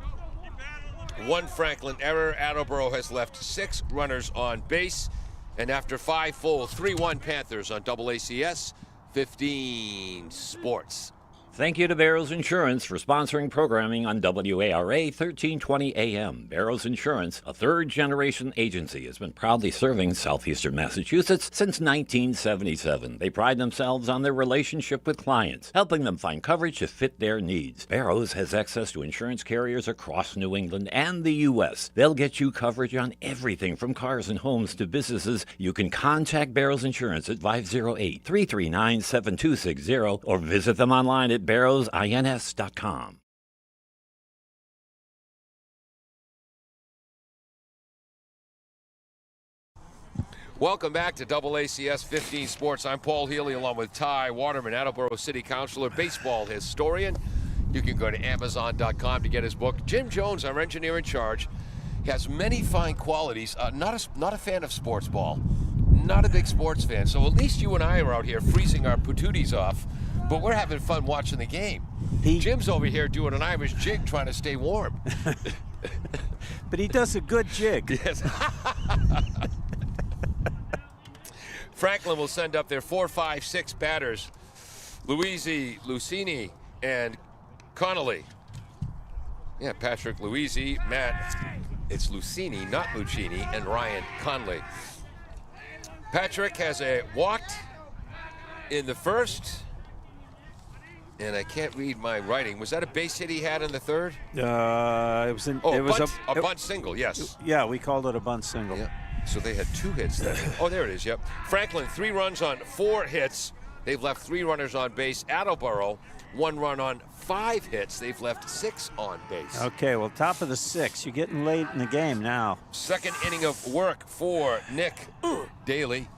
1 Franklin error. Attleboro has left 6 runners on base, and after 5 full, 3-1 Panthers on AACS 15 Sports. Thank you to Barrows Insurance for sponsoring programming on WARA 1320 AM. Barrows Insurance, a third-generation agency, has been proudly serving southeastern Massachusetts since 1977. They pride themselves on their relationship with clients, helping them find coverage to fit their needs. Barrows has access to insurance carriers across New England and the U.S. They'll get you coverage on everything from cars and homes to businesses. You can contact Barrows Insurance at 508-339-7260 or visit them online at barrowsins.com. Welcome back to AACS 15 Sports. I'm Paul Healy along with Ty Waterman, Attleboro City Councilor, baseball historian. You can go to Amazon.com to get his book. Jim Jones, our engineer in charge, has many fine qualities. Not a fan of sports ball. Not a big sports fan. So at least you and I are out here freezing our patooties off. But we're having fun watching the game. Jim's over here doing an Irish jig trying to stay warm. But he does a good jig. Yes. Franklin will send up their 4, 5, 6 batters. Luisi, Lucini, and Connolly. Yeah, Patrick Luisi, Matt. It's Lucini, not Lucini, and Ryan Conley. Patrick has walked in the first. And I can't read my writing. Was that a base hit he had in the 3rd? It was in. Oh, it was a bunt single, yes. Yeah, we called it a bunt single. Yeah. So they had 2 hits then. Oh, there it is, yep. Franklin, 3 runs on 4 hits. They've left 3 runners on base. Attleboro, 1 run on 5 hits. They've left 6 on base. Okay, well, top of the 6th. You're getting late in the game now. 2nd inning of work for Nick Daly.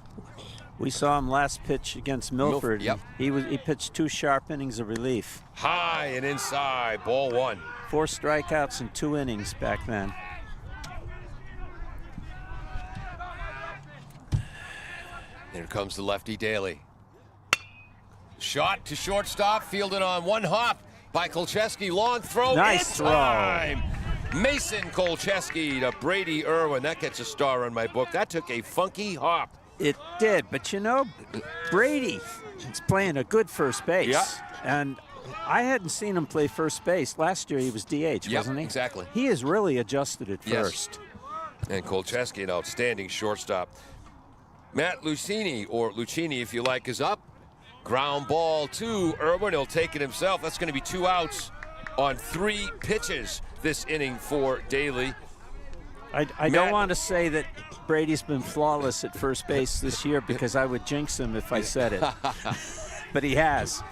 We saw him last pitch against Milford. Yep. He pitched 2 sharp innings of relief. High and inside, ball 1. 4 strikeouts in 2 innings back then. Here comes the lefty Daly. Shot to shortstop, fielded on 1 hop by Kolcheski. Long throw. Nice in throw. Time. Mason Kolcheski to Brady Irwin. That gets a star on my book. That took a funky hop. It did, but you know, Brady is playing a good first base. Yeah. And I hadn't seen him play first base. Last year he was DH, wasn't he? Exactly. He has really adjusted at Yes. first. And Kolcheski, an outstanding shortstop. Matt Lucini, or Lucini if you like, is up. Ground ball to Irwin. He'll take it himself. That's going to be 2 outs on 3 pitches this inning for Daly. I don't want to say that Brady's been flawless at first base this year because I would jinx him if I said it. But he has.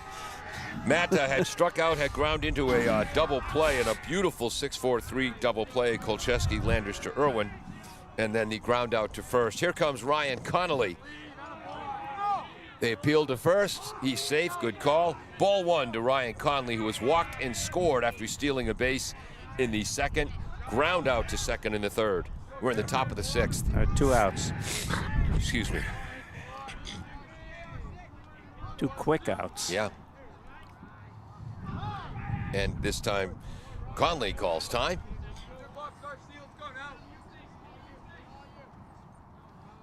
Matt had struck out, had ground into a double play, and a beautiful 6-4-3 double play. Kolcheski, Landers to Irwin, and then the ground out to first. Here comes Ryan Connolly. They appealed to first. He's safe. Good call. Ball 1 to Ryan Conley, who has walked and scored after stealing a base in the 2nd. Ground out to 2nd in the 3rd. We're in the top of the 6th. 2 outs. Excuse me. 2 quick outs. Yeah. And this time, Conley calls time.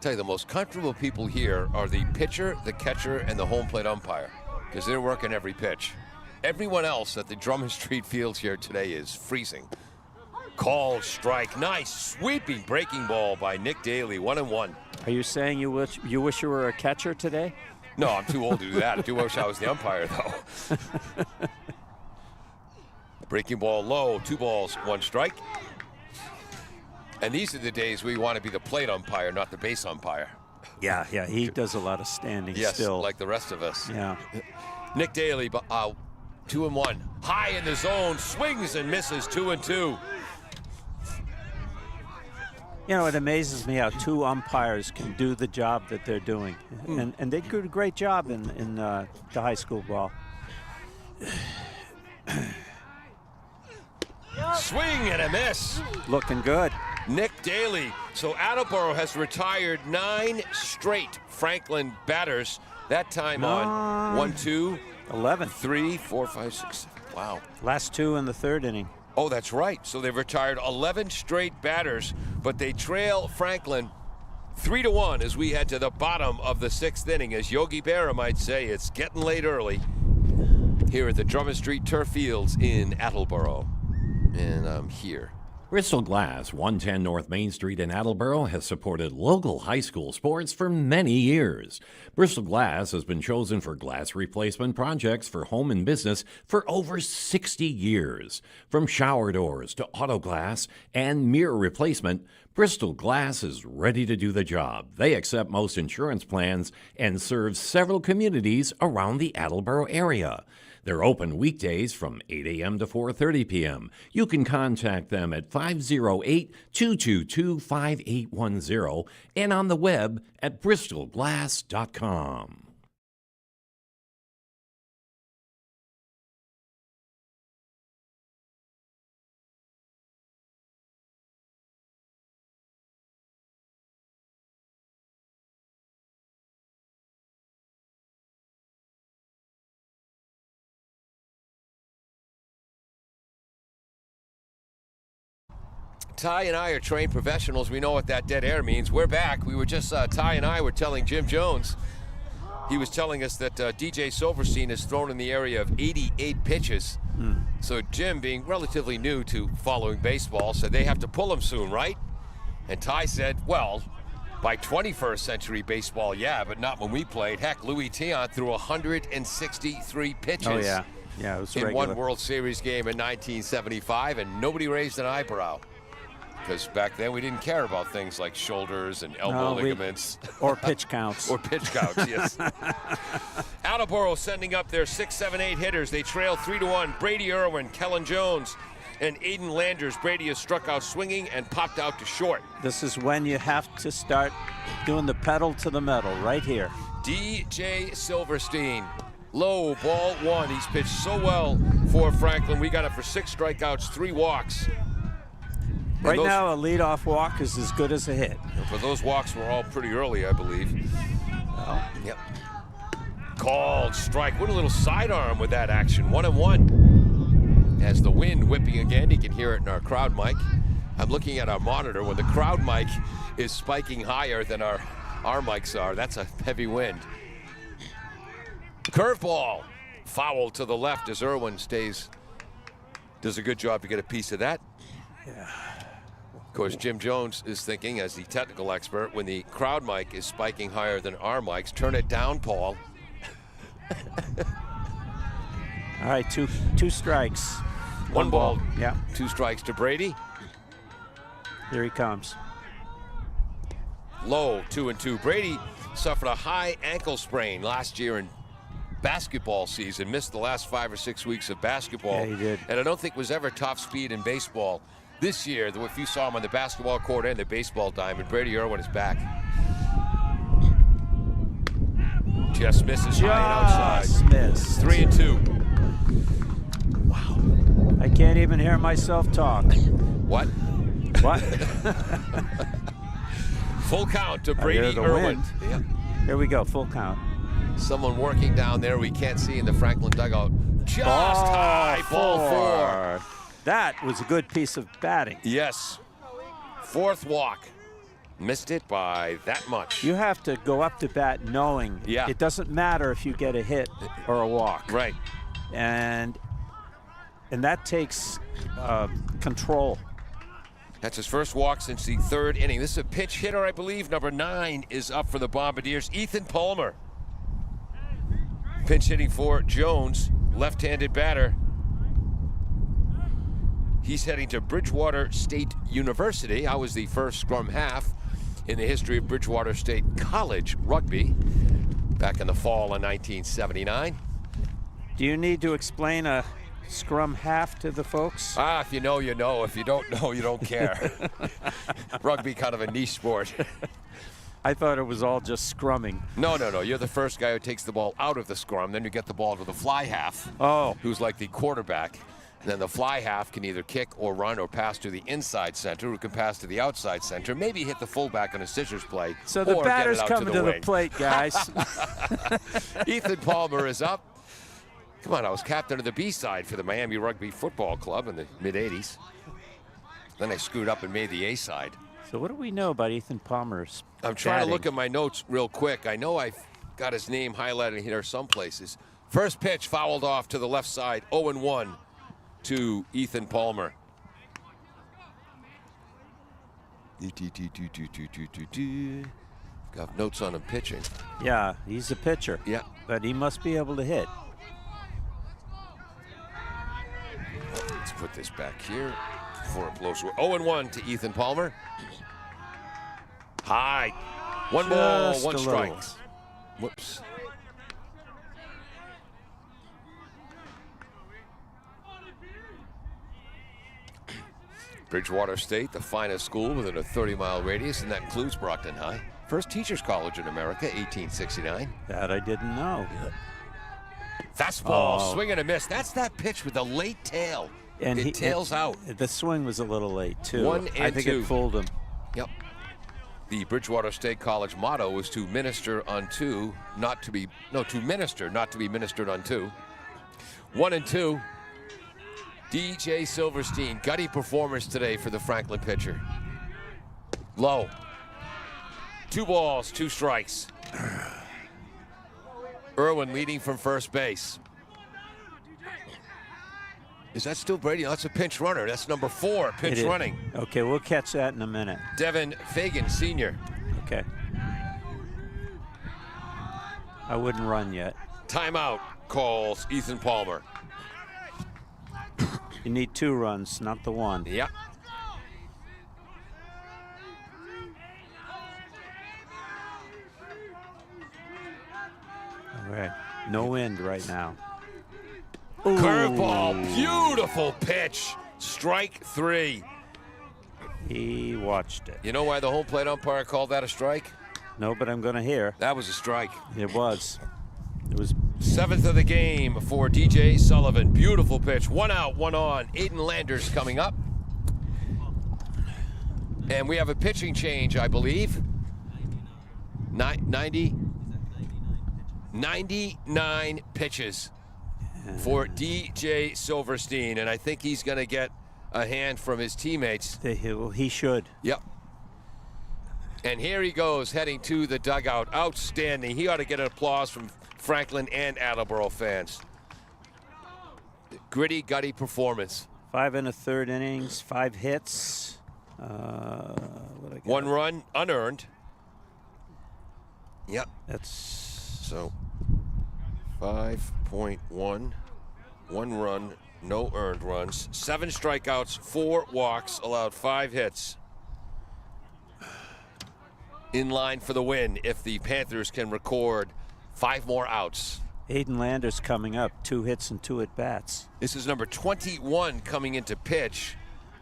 Tell you, the most comfortable people here are the pitcher, the catcher, and the home plate umpire, because they're working every pitch. Everyone else at the Drummond Street fields here today is freezing. Called strike. Nice sweeping breaking ball by Nick Daly, 1-1. Are you saying you wish you were a catcher today? No, I'm too old to do that. I do wish I was the umpire, though. Breaking ball low, 2 balls, 1 strike. And these are the days we want to be the plate umpire, not the base umpire. Yeah, he does a lot of standing Yes, still. like the rest of us. Yeah. Nick Daly, 2-1. High in the zone, swings and misses, 2-2. You know, it amazes me how 2 umpires can do the job that they're doing. And they do a great job in the high school ball. Swing and a miss. Looking good. Nick Daly. So Attleboro has retired 9 straight Franklin batters. That time on 1, 2, 11. 3, 4, 5, 6, 7. Wow. Last 2 in the 3rd inning. Oh, that's right. So they've retired 11 straight batters, but they trail Franklin 3-1 as we head to the bottom of the 6th inning. As Yogi Berra might say, it's getting late early here at the Drummond Street Turf Fields in Attleboro. And I'm here. Bristol Glass, 110 North Main Street in Attleboro, has supported local high school sports for many years. Bristol Glass has been chosen for glass replacement projects for home and business for over 60 years. From shower doors to auto glass and mirror replacement, Bristol Glass is ready to do the job. They accept most insurance plans and serve several communities around the Attleboro area. They're open weekdays from 8 a.m. to 4:30 p.m. You can contact them at 508-222-5810 and on the web at bristolglass.com. Ty and I are trained professionals. We know what that dead air means. We're back. We were just, Ty and I were telling Jim Jones, he was telling us that DJ Silverstein has thrown in the area of 88 pitches. So Jim, being relatively new to following baseball, said they have to pull him soon, right? And Ty said, well, by 21st century baseball, yeah, but not when we played. Heck, Louis Tiant threw 163 pitches. Oh, yeah. Yeah, it was in regular. one World Series game in 1975, and nobody raised an eyebrow. Because back then we didn't care about things like shoulders and elbow ligaments. Or pitch counts. Or pitch counts, yes. Attleboro sending up their 6, 7, 8 hitters. They trail 3-1. Brady Irwin, Kellen Jones, and Aiden Landers. Brady has struck out swinging and popped out to short. This is when you have to start doing the pedal to the metal, right here. DJ Silverstein. Low, ball 1. He's pitched so well for Franklin. We got it for 6 strikeouts, 3 walks. Right now, a leadoff walk is as good as a hit. But those walks were all pretty early, I believe. Well, yep. Called strike. What a little sidearm with that action. 1-1. As the wind whipping again, you can hear it in our crowd mic. I'm looking at our monitor. When the crowd mic is spiking higher than our mics are, that's a heavy wind. Curveball. Foul to the left as Irwin does a good job to get a piece of that. Yeah. Of course, Jim Jones is thinking, as the technical expert, when the crowd mic is spiking higher than our mics, turn it down, Paul. All right, two strikes. One ball. Yeah. 2 strikes to Brady. Here he comes. Low, 2-2. Brady suffered a high ankle sprain last year in basketball season, missed the last 5 or 6 weeks of basketball. Yeah, he did. And I don't think was ever top speed in baseball. This year, if you saw him on the basketball court and the baseball diamond, Brady Irwin is back. Just misses high and outside. Missed. 3-2. Wow. I can't even hear myself talk. What? What? Full count to Brady Irwin. Yep. Here we go, full count. Someone working down there we can't see in the Franklin dugout. Just high, ball 4. That was a good piece of batting. Yes. 4th walk. Missed it by that much. You have to go up to bat knowing it doesn't matter if you get a hit or a walk. Right. And that takes control. That's his first walk since the 3rd inning. This is a pinch hitter, I believe. Number 9 is up for the Bombardiers. Ethan Palmer. Pinch hitting for Jones, left-handed batter. He's heading to Bridgewater State University. I was the first scrum half in the history of Bridgewater State College rugby back in the fall of 1979. Do you need to explain a scrum half to the folks? If you know, you know. If you don't know, you don't care. Rugby kind of a niche sport. I thought it was all just scrumming. No. You're the first guy who takes the ball out of the scrum. Then you get the ball to the fly half, who's like the quarterback. And then the fly half can either kick or run or pass to the inside center, who can pass to the outside center, maybe hit the fullback on a scissors play. So the batter's coming to the plate, guys. Ethan Palmer is up. Come on, I was captain of the B side for the Miami Rugby Football Club in the mid-'80s. Then I screwed up and made the A side. So what do we know about Ethan Palmer's I'm trying batting? to look at my notes real quick. I know I've got his name highlighted here some places. First pitch fouled off to the left side, 0-1 to Ethan Palmer. Got notes on him pitching. Yeah, he's a pitcher. Yeah. But he must be able to hit. Let's put this back here before it blows away. 0-1 to Ethan Palmer. High. One ball, Just one a strike. little. Whoops. Bridgewater State, the finest school within a 30-mile radius, and that includes Brockton High. First teachers college in America, 1869. That I didn't know. Fastball, swing and a miss. That's that pitch with the late tail. And it tails out. The swing was a little late, too. 1 and I think 2. it fooled him. Yep. The Bridgewater State College motto was to minister unto, not to be, no, to minister, not to be ministered unto. 1 and 2. DJ Silverstein, gutty performance today for the Franklin pitcher. Low. 2 balls, 2 strikes. Irwin leading from first base. Is that still Brady? No, that's a pinch runner. That's number 4, pinch running. Okay, we'll catch that in a minute. Devin Fagan, senior. Okay. I wouldn't run yet. Timeout calls Ethan Palmer. You need 2 runs, not the 1. Yep. All right. No wind right now. Curveball, beautiful pitch. Strike 3. He watched it. You know why the home plate umpire called that a strike? No, but I'm going to hear. That was a strike. It was. It was. 7th of the game for DJ Sullivan. Beautiful pitch. 1 out, 1 on. Aiden Landers coming up. And we have a pitching change, I believe. 99 pitches for DJ Silverstein. And I think he's going to get a hand from his teammates. He should. Yep. And here he goes, heading to the dugout. Outstanding. He ought to get an applause from Franklin and Attleboro fans. Gritty, gutty performance. 5 1/3 innings, 5 hits. What I got? 1 run, unearned. Yep. That's So 5.1. 1 run, no earned runs. 7 strikeouts, 4 walks, allowed 5 hits. In line for the win if the Panthers can record 5 more outs. Aiden Landers coming up, 2 hits and 2 at bats. This is number 21 coming into pitch,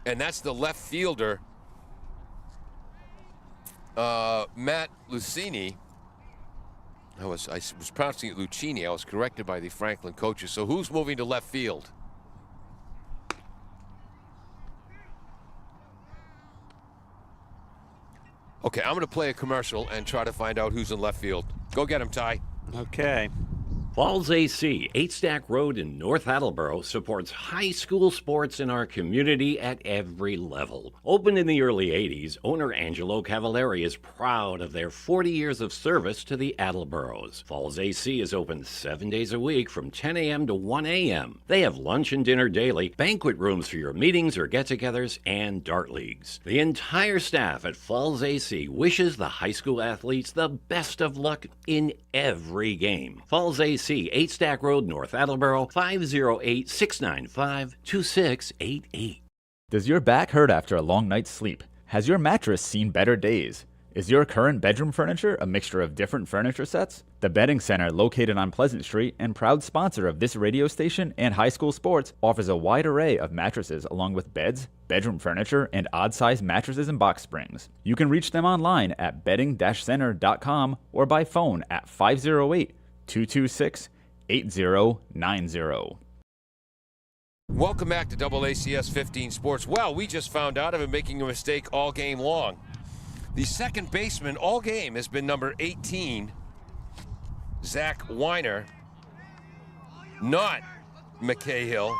and that's the left fielder, Matt Lucini. I was pronouncing it Lucchini. I was corrected by the Franklin coaches. So who's moving to left field? Okay, I'm going to play a commercial and try to find out who's in left field. Go get him, Ty. Okay. Falls AC, 8 Stack Road in North Attleboro, supports high school sports in our community at every level. Opened in the early 80s, owner Angelo Cavallari is proud of their 40 years of service to the Attleboros. Falls AC is open 7 days a week from 10 a.m. to 1 a.m. They have lunch and dinner daily, banquet rooms for your meetings or get-togethers, and dart leagues. The entire staff at Falls AC wishes the high school athletes the best of luck in every game. Falls AC, 8 Stack Road, North Attleboro, 508-695-2688. Does your back hurt after a long night's sleep? Has your mattress seen better days? Is your current bedroom furniture a mixture of different furniture sets? The Bedding Center, located on Pleasant Street and proud sponsor of this radio station and high school sports, offers a wide array of mattresses along with beds, bedroom furniture, and odd-sized mattresses and box springs. You can reach them online at bedding-center.com or by phone at 508-226-8090. Welcome back to AACS 15 Sports. Well, we just found out I've been making a mistake all game long. The second baseman all game has been number 18, Zach Weiner, not McCahill.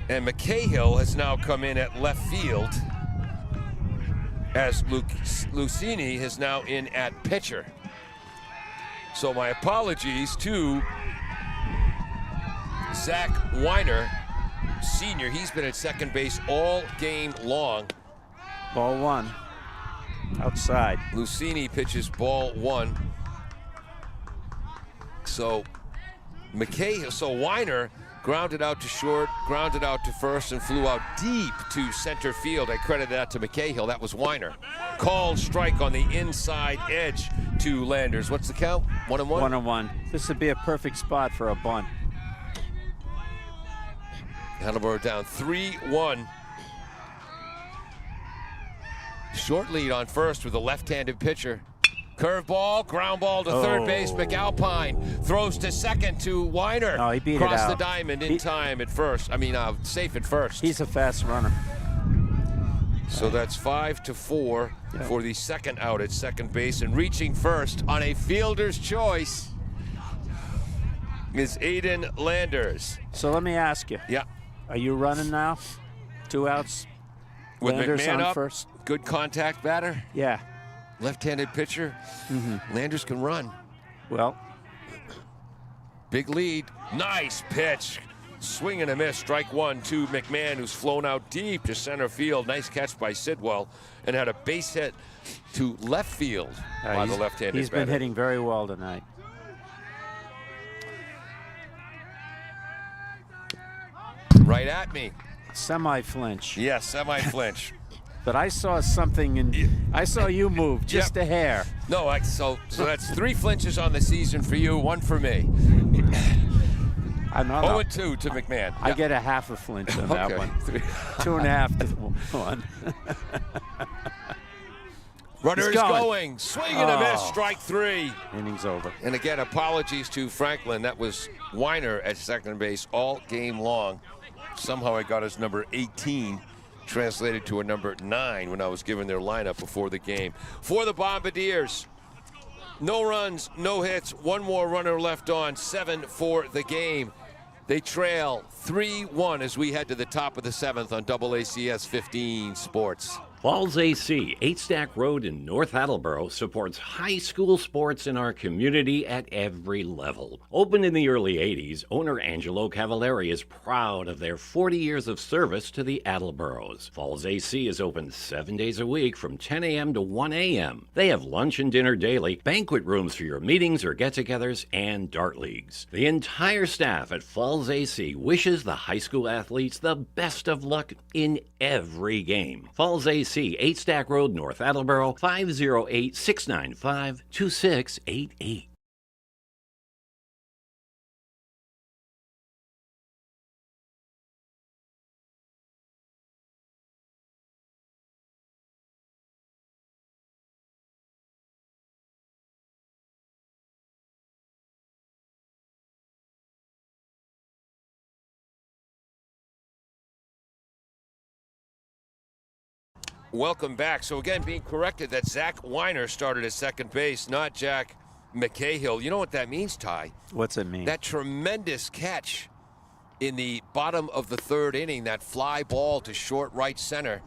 And McCahill has now come in at left field as Lucini is now in at pitcher. So my apologies to Zach Weiner, senior. He's been at second base all game long. Ball one. Outside. Lucini pitches ball one. So Weiner grounded out to short, grounded out to first, and flew out deep to center field. I credit that to McCahill. That was Weiner. Called strike on the inside edge to Landers. What's the count? 1-1? 1-1. This would be a perfect spot for a bunt. Attleboro down 3-1. Short lead on first with a left-handed pitcher. Curveball, ground ball to third base. McAlpine throws to second to Weiner. Oh, he beat it Crossed out. the diamond in time at first. Safe at first. He's a fast runner. So that's 5-4 for the second out at second base. And reaching first on a fielder's choice is Aiden Landers. So let me ask you. Yeah. Are you running now? 2 outs. With Landers McMahon on up, first. good contact batter, Yeah. left-handed pitcher. Landers can run. Well, Big lead. Nice pitch. Swing and a miss. Strike one to McMahon, who's flown out deep to center field. Nice catch by Sidwell, and had a base hit to left field by the left-handed he's batter. been hitting very well tonight. Right at me. Semi-flinch. Yes, semi-flinch. But I saw something, and I saw you move just a hair. No, so that's 3 flinches on the season for you, 1 for me. I'm not. 0-2 to McMahon. I get a half a flinch on that one. 2.5 to 1. Runner is going. going. Swing and a miss. Strike 3. Innings over. And again, apologies to Franklin. That was Weiner at second base all game long. Somehow I got his number 18 translated to a number 9 when I was given their lineup before the game. For the Bombardiers, no runs, no hits, 1 more runner left on, 7 for the game. They trail 3-1 as we head to the top of the 7th on AACS 15 Sports. Falls AC, 8 Stack Road in North Attleboro, supports high school sports in our community at every level. Opened in the early 80s, owner Angelo Cavallari is proud of their 40 years of service to the Attleboros. Falls AC is open 7 days a week from 10 a.m. to 1 a.m. They have lunch and dinner daily, banquet rooms for your meetings or get-togethers, and dart leagues. The entire staff at Falls AC wishes the high school athletes the best of luck in every game. Falls AC, 8 Stack Road, North Attleboro, 508-695-2688. Welcome back. So again, being corrected that Zach Weiner started at second base, not Jack McCahill. You know what that means, Ty? What's it mean? That tremendous catch in the bottom of the third inning, that fly ball to short right center.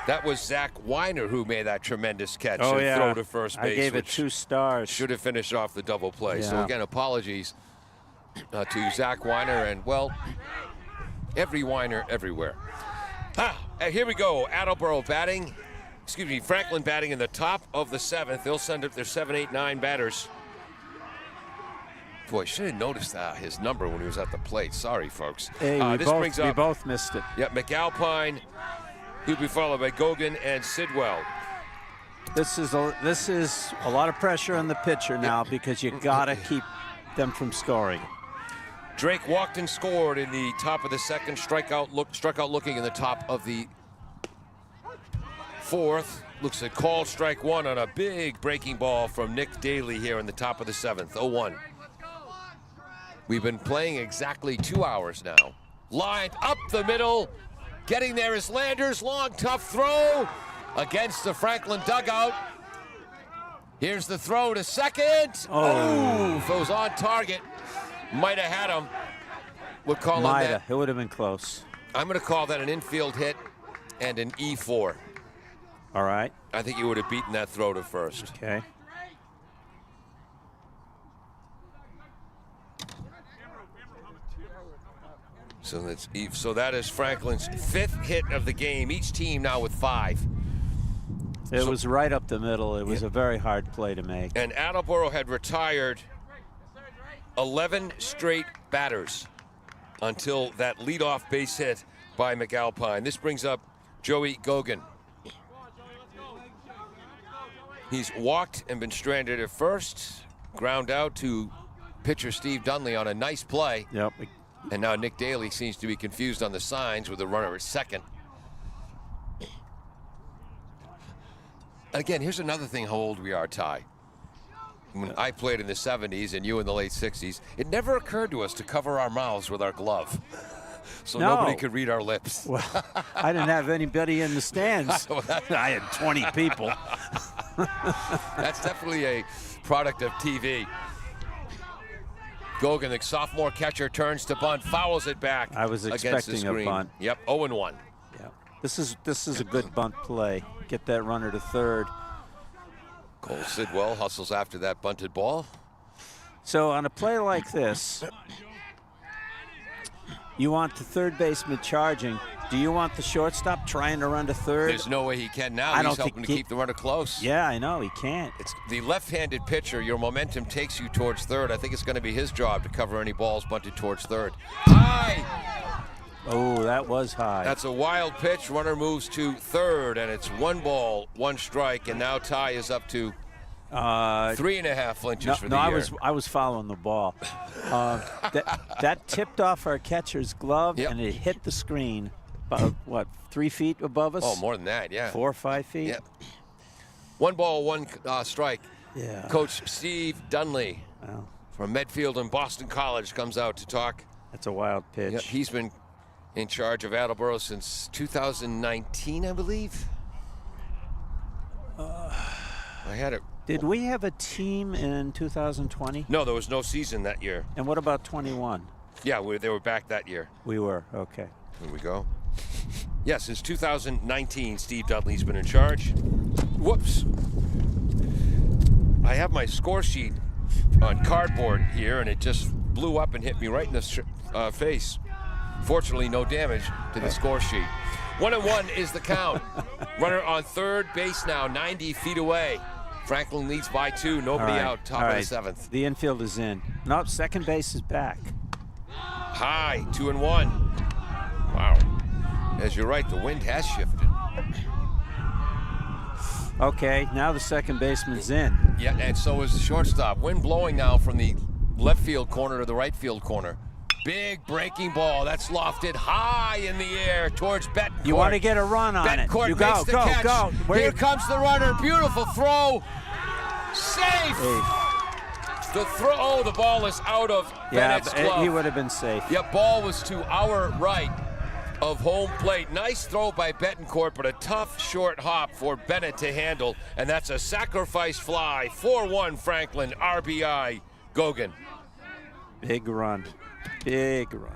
That was Zach Weiner who made that tremendous catch and throw to first base. I gave it 2 stars. Should have finished off the double play. Yeah. So again, apologies to Zach Weiner and, well, every Weiner everywhere. Here we go. Attleboro batting. Excuse me, Franklin batting in the top of the 7th. They'll send up their 7, 8, 9 batters. Boy, should have noticed his number when he was at the plate. Sorry, folks. Hey, we both missed it. Yep, McAlpine. He'll be followed by Gogan and Sidwell. This is a lot of pressure on the pitcher now because you gotta keep them from scoring. Drake walked and scored in the top of the 2nd. Struck out looking in the top of the 4th. Looks at call strike 1 on a big breaking ball from Nick Daly here in the top of the 7th. 0-1. We've been playing exactly 2 hours now. Lined up the middle. Getting there is Landers. Long, tough throw against the Franklin dugout. Here's the throw to second. Oh, if it was on target, might have had him. We're calling that. It would have been close. I'm going to call that an infield hit and an E4. All right. I think you would have beaten that throw to first. Okay. So that is Franklin's 5th hit of the game. Each team now with 5. It was right up the middle. It was a very hard play to make. And Attleboro had retired 11 straight batters until that leadoff base hit by McAlpine. This brings up Joey Gogan. He's walked and been stranded at first. Ground out to pitcher Steve Dunley on a nice play. Yep. And now Nick Daly seems to be confused on the signs with a runner at second. Again, here's another thing how old we are, Ty. When I played in the 70s and you in the late 60s, it never occurred to us to cover our mouths with our glove. So nobody could read our lips. Well, I didn't have anybody in the stands. I had 20 people. That's definitely a product of TV. Gogan, the sophomore catcher, turns to bunt, fouls it back. I was expecting a bunt. Yep, 0-1. Yeah. This is a good bunt play. Get that runner to third. Cole Sidwell hustles after that bunted ball. So on a play like this, you want the third baseman charging. Do you want the shortstop trying to run to third? There's no way he can now. He's helping to keep the runner close. Yeah, I know. He can't. It's the left-handed pitcher. Your momentum takes you towards third. I think it's going to be his job to cover any balls bunted towards third. High! Oh, that was high. That's a wild pitch. Runner moves to third, and it's 1 ball, 1 strike, and now Ty is up to 3.5 flinches for the year. I was following the ball. That tipped off our catcher's glove, and it hit the screen about, what, 3 feet above us? Oh, more than that, yeah. 4 or 5 feet? Yep. 1 ball, 1 strike. Yeah. Coach Steve Dunley from Medfield and Boston College comes out to talk. That's a wild pitch. Yep, he's been in charge of Attleboro since 2019, I believe. I had it. Did we have a team in 2020? No, there was no season that year. And what about 21? Yeah, they were back that year. We were, okay. Here we go. Yeah, since 2019, Steve Dudley's been in charge. Whoops. I have my score sheet on cardboard here, and it just blew up and hit me right in the face. Fortunately, no damage to the score sheet. 1-1 is the count. Runner on third base now, 90 feet away. Franklin leads by 2, nobody out, top of the 7th. The infield is in. No, second base is back. High, 2-1. Wow. As you're right, the wind has shifted. Okay, now the second baseman's in. Yeah, and so is the shortstop. Wind blowing now from the left field corner to the right field corner. Big breaking ball. That's lofted high in the air towards Betancourt. You want to get a run on it. Betancourt You makes the catch. Go. Here comes the runner. Beautiful throw. Safe. The throw. Oh, the ball is out of Bennett's glove. He would have been safe. Yep, ball was to our right. of home plate. Nice throw by Betancourt, but a tough short hop for Bennett to handle, and that's a sacrifice fly. 4-1 Franklin, RBI Gogan. Big run, big run.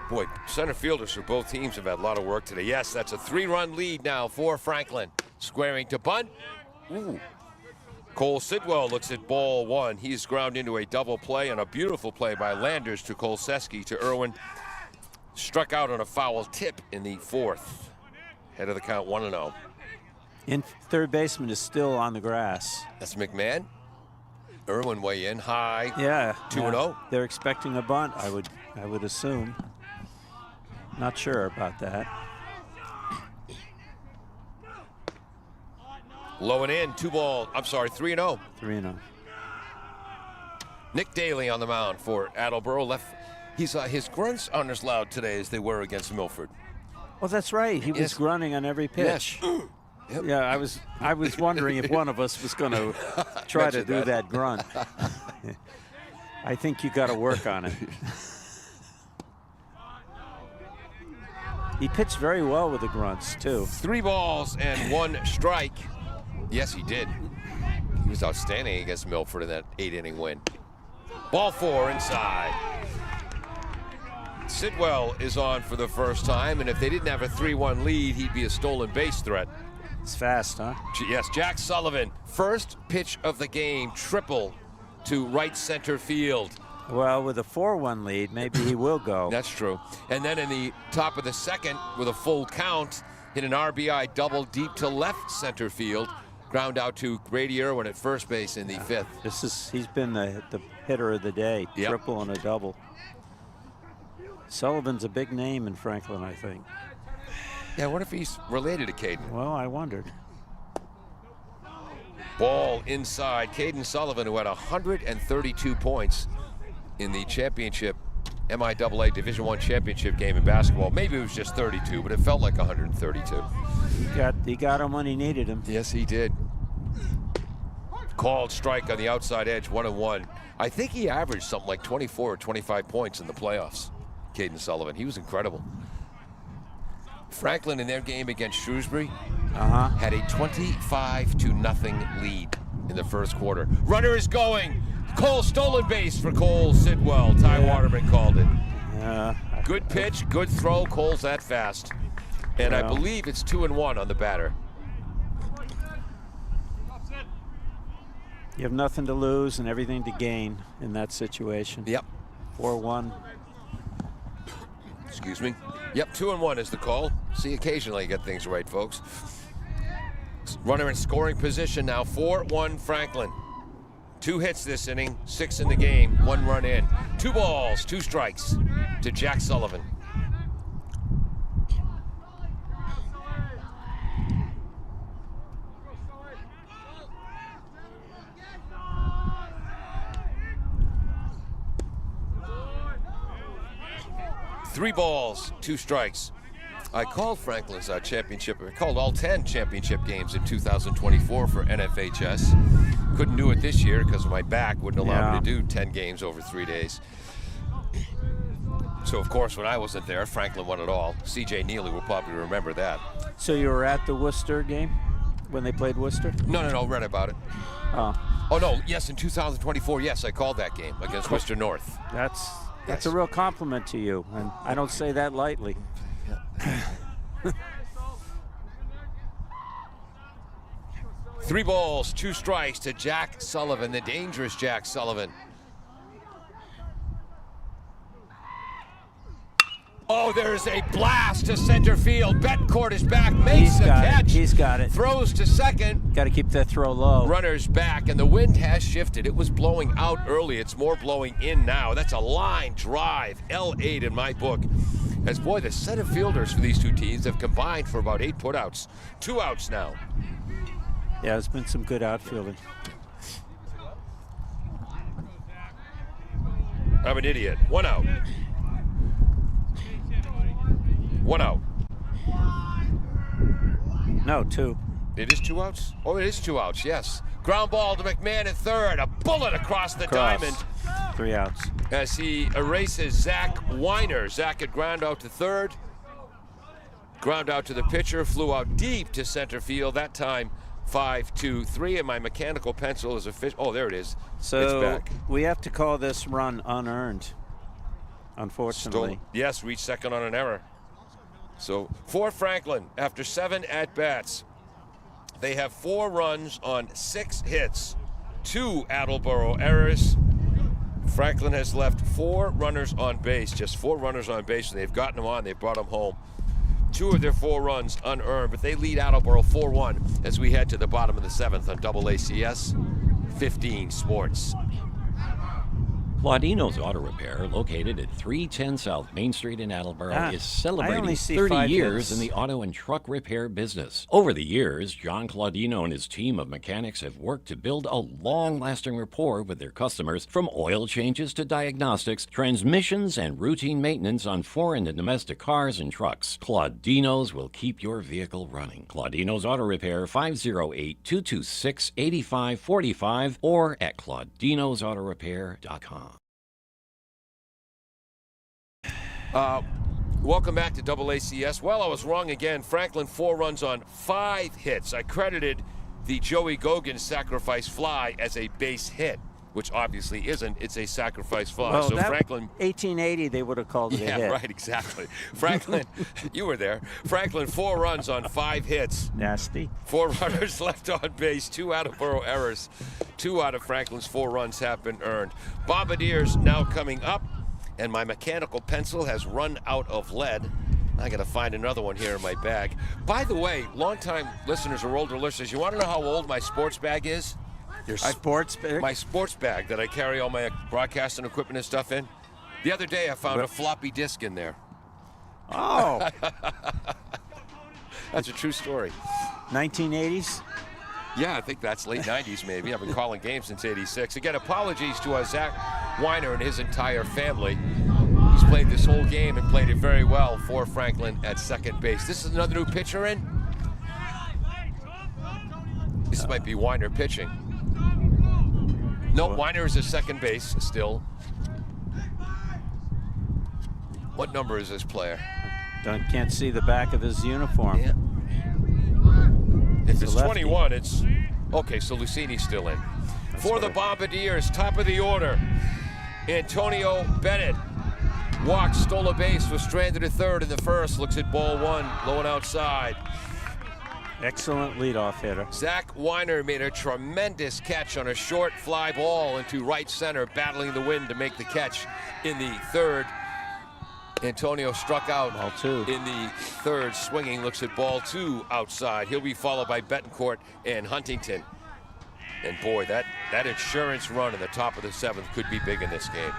Boy, center fielders for both teams have had a lot of work today. Yes, that's a 3-run lead now for Franklin. Squaring to bunt. Ooh. Cole Sidwell looks at ball one. He's ground into a double play and a beautiful play by Landers to Kolseski to Irwin. Struck out on a foul tip in the fourth. Head of the count, 1-0. And third baseman is still on the grass. That's McMahon. Irwin way in high. Yeah. 2-0. They're expecting a bunt, I would assume. Not sure about that. Low and in, 3-0. 3-0. Nick Daly on the mound for Attleboro. His grunts aren't as loud today as they were against Milford. Well, that's right. He was grunting on every pitch. Yes. Yep. Yeah, I was wondering if one of us was going to try to do that grunt. I think you got to work on it. He pitched very well with the grunts, too. 3 balls and 1 strike. Yes, he did. He was outstanding against Milford in that 8-inning win. Ball 4 inside. Sidwell is on for the first time, and if they didn't have a 3-1 lead, he'd be a stolen base threat. It's fast, huh? Yes, Jack Sullivan, first pitch of the game, triple to right center field. Well, with a 4-1 lead, maybe he will go. That's true. And then in the top of the second, with a full count, hit an RBI double deep to left center field. Ground out to Grady Irwin at first base in the fifth. He's been the hitter of the day, Yep. Triple and a double. Sullivan's a big name in Franklin, I think. Yeah, what if he's related to Caden? Well, I wondered. Ball inside. Caden Sullivan, who had 132 points in the championship, MIAA Division I championship game in basketball. Maybe it was just 32, but it felt like 132. He got him when he needed him. Yes, he did. Called strike on the outside edge, 1-1. I think he averaged something like 24 or 25 points in the playoffs, Caden Sullivan. He was incredible. Franklin, in their game against Shrewsbury, had a 25-0 lead in the first quarter. Runner is going. Cole stolen base for Cole Sidwell. Ty Waterman called it. Good pitch, good throw. Cole's that fast. And I believe it's 2-1 on the batter. You have nothing to lose and everything to gain in that situation. Yep. 4-1. Excuse me. Yep, 2-1 is the call. See, occasionally you get things right, folks. Runner in scoring position now, 4-1 Franklin. 2 hits this inning, 6 in the game, 1 run in. 2 balls, 2 strikes to Jack Sullivan. Three balls, 2 strikes. I called Franklin's championship. I called all 10 championship games in 2024 for NFHS. Couldn't do it this year because my back wouldn't allow me to do 10 games over 3 days. So, of course, when I wasn't there, Franklin won it all. C.J. Neely will probably remember that. So you were at the Worcester game when they played Worcester? No, read about it. Oh, no, yes, in 2024, yes, I called that game against Worcester North. That's a real compliment to you, and I don't say that lightly. 3 balls, 2 strikes to Jack Sullivan, the dangerous Jack Sullivan. Oh, there's a blast to center field. Betancourt is back, makes the catch. He's got it. Throws to second. Got to keep that throw low. Runner's back, and the wind has shifted. It was blowing out early. It's more blowing in now. That's a line drive, L8 in my book. As, boy, the center fielders for these two teams have combined for about 8 putouts. 2 outs now. Yeah, there's been some good outfielding. I'm an idiot. 1 out. 1 out. No, 2. It is 2 outs? Oh, it is 2 outs, yes. Ground ball to McMahon at third. A bullet across the diamond. 3 outs. As he erases Zach Weiner. Zach had ground out to third. Ground out to the pitcher. Flew out deep to center field. That time 5-2-3. And my mechanical pencil is official. Oh, there it is. So it's back. we have to call this run unearned, unfortunately. Yes, reached second on an error. So for Franklin, after 7 at-bats, they have 4 runs on 6 hits, 2 Attleboro errors. Franklin has left 4 runners on base, just 4 runners on base, and they've gotten them on. They've brought them home. 2 of their 4 runs unearned, but they lead Attleboro 4-1 as we head to the bottom of the 7th on AACS 15 Sports. Claudino's Auto Repair, located at 310 South Main Street in Attleboro, is celebrating see 30 5 years hits. in the auto and truck repair business. Over the years, John Claudino and his team of mechanics have worked to build a long-lasting rapport with their customers, from oil changes to diagnostics, transmissions, and routine maintenance on foreign and domestic cars and trucks. Claudino's will keep your vehicle running. Claudino's Auto Repair, 508-226-8545, or at claudinosautorepair.com. Welcome back to AACS. Well, I was wrong again. Franklin 4 runs on 5 hits. I credited the Joey Gogan sacrifice fly as a base hit, which obviously isn't. It's a sacrifice fly. Well, So that, Franklin, 1880, they would have called it a hit. yeah, right, exactly. Franklin, you were there. Franklin 4 runs on 5 hits. Nasty. 4 runners left on base, 2 Attleboro errors. 2 out of Franklin's 4 runs have been earned. Bombardiers now coming up, and my mechanical pencil has run out of lead. I gotta find another one here in my bag. By the way, longtime listeners or older listeners, you wanna know how old my sports bag is? Your sports bag? My sports bag that I carry all my broadcasting equipment and stuff in. The other day I found a floppy disk in there. Oh. That's a true story. 1980s? Yeah, I think that's late 90s maybe. I've been calling games since 86. Again, apologies to Zach Weiner and his entire family. He's played this whole game and played it very well for Franklin at second base. This is another new pitcher in. This might be Weiner pitching. No, Weiner is at second base still. What number is this player? Can't see the back of his uniform. Yeah. If it's a lefty. 21, it's okay. So Lucini's still in. For the Bombardiers, top of the order, Antonio Bennett walked, stole a base, was stranded at third in the first. Looks at ball 1, low and outside. Excellent leadoff hitter. Zach Weiner made a tremendous catch on a short fly ball into right center, battling the wind to make the catch in the third. Antonio struck out Ball 2 in the third, swinging, looks at ball 2 outside. He'll be followed by Betancourt and Huntington. And boy, that insurance run in the top of the 7th could be big in this game.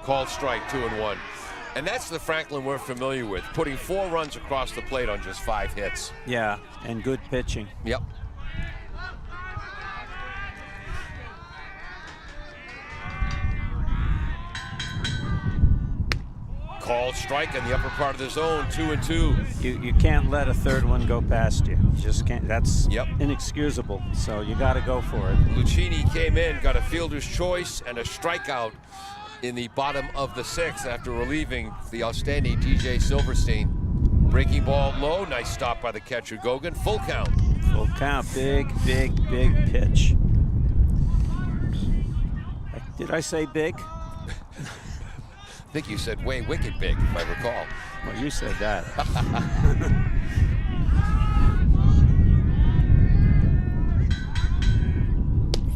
Called strike, 2-1. And that's the Franklin we're familiar with, putting 4 runs across the plate on just 5 hits. Yeah, and good pitching. Yep. Called strike in the upper part of the zone, 2-2. You can't let a third one go past you. You just can't. That's Yep. inexcusable. So you got to go for it. Lucchini came in, got a fielder's choice and a strikeout in the bottom of the 6th after relieving the outstanding TJ Silverstein. Breaking ball low, nice stop by the catcher Gogan. Full count. Full count. Big, big, big pitch. Did I say big? I think you said way wicked big, if I recall. Well, you said that.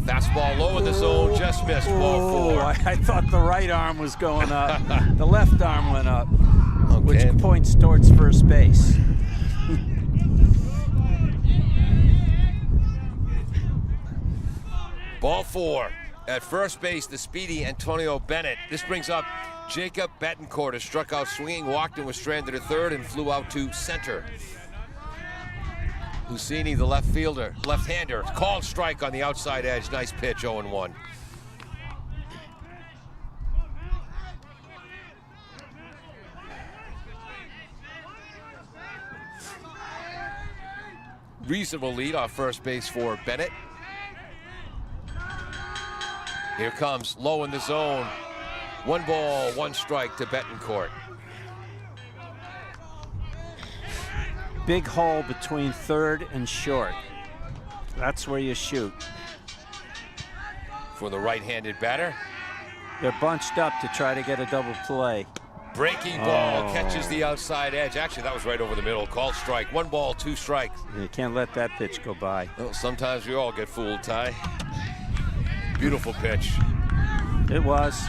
Fastball low in the zone, just missed, ball 4. I thought the right arm was going up. The left arm went up, Okay. which points towards first base. Ball 4. At first base, the speedy Antonio Bennett. This brings up Jacob Betancourt, who struck out swinging, walked and was stranded at third and flew out to center. Lucchini, the left fielder, left-hander, called strike on the outside edge. Nice pitch, 0-1. reasonable lead off first base for Bennett. Here comes low in the zone. 1 ball, 1 strike to Betancourt. Big hole between third and short. That's where you shoot. For the right-handed batter. They're bunched up to try to get a double play. Breaking ball catches the outside edge. Actually, that was right over the middle. Called strike. 1 ball, 2 strikes. You can't let that pitch go by. Well, sometimes we all get fooled, Ty. Beautiful pitch. It was.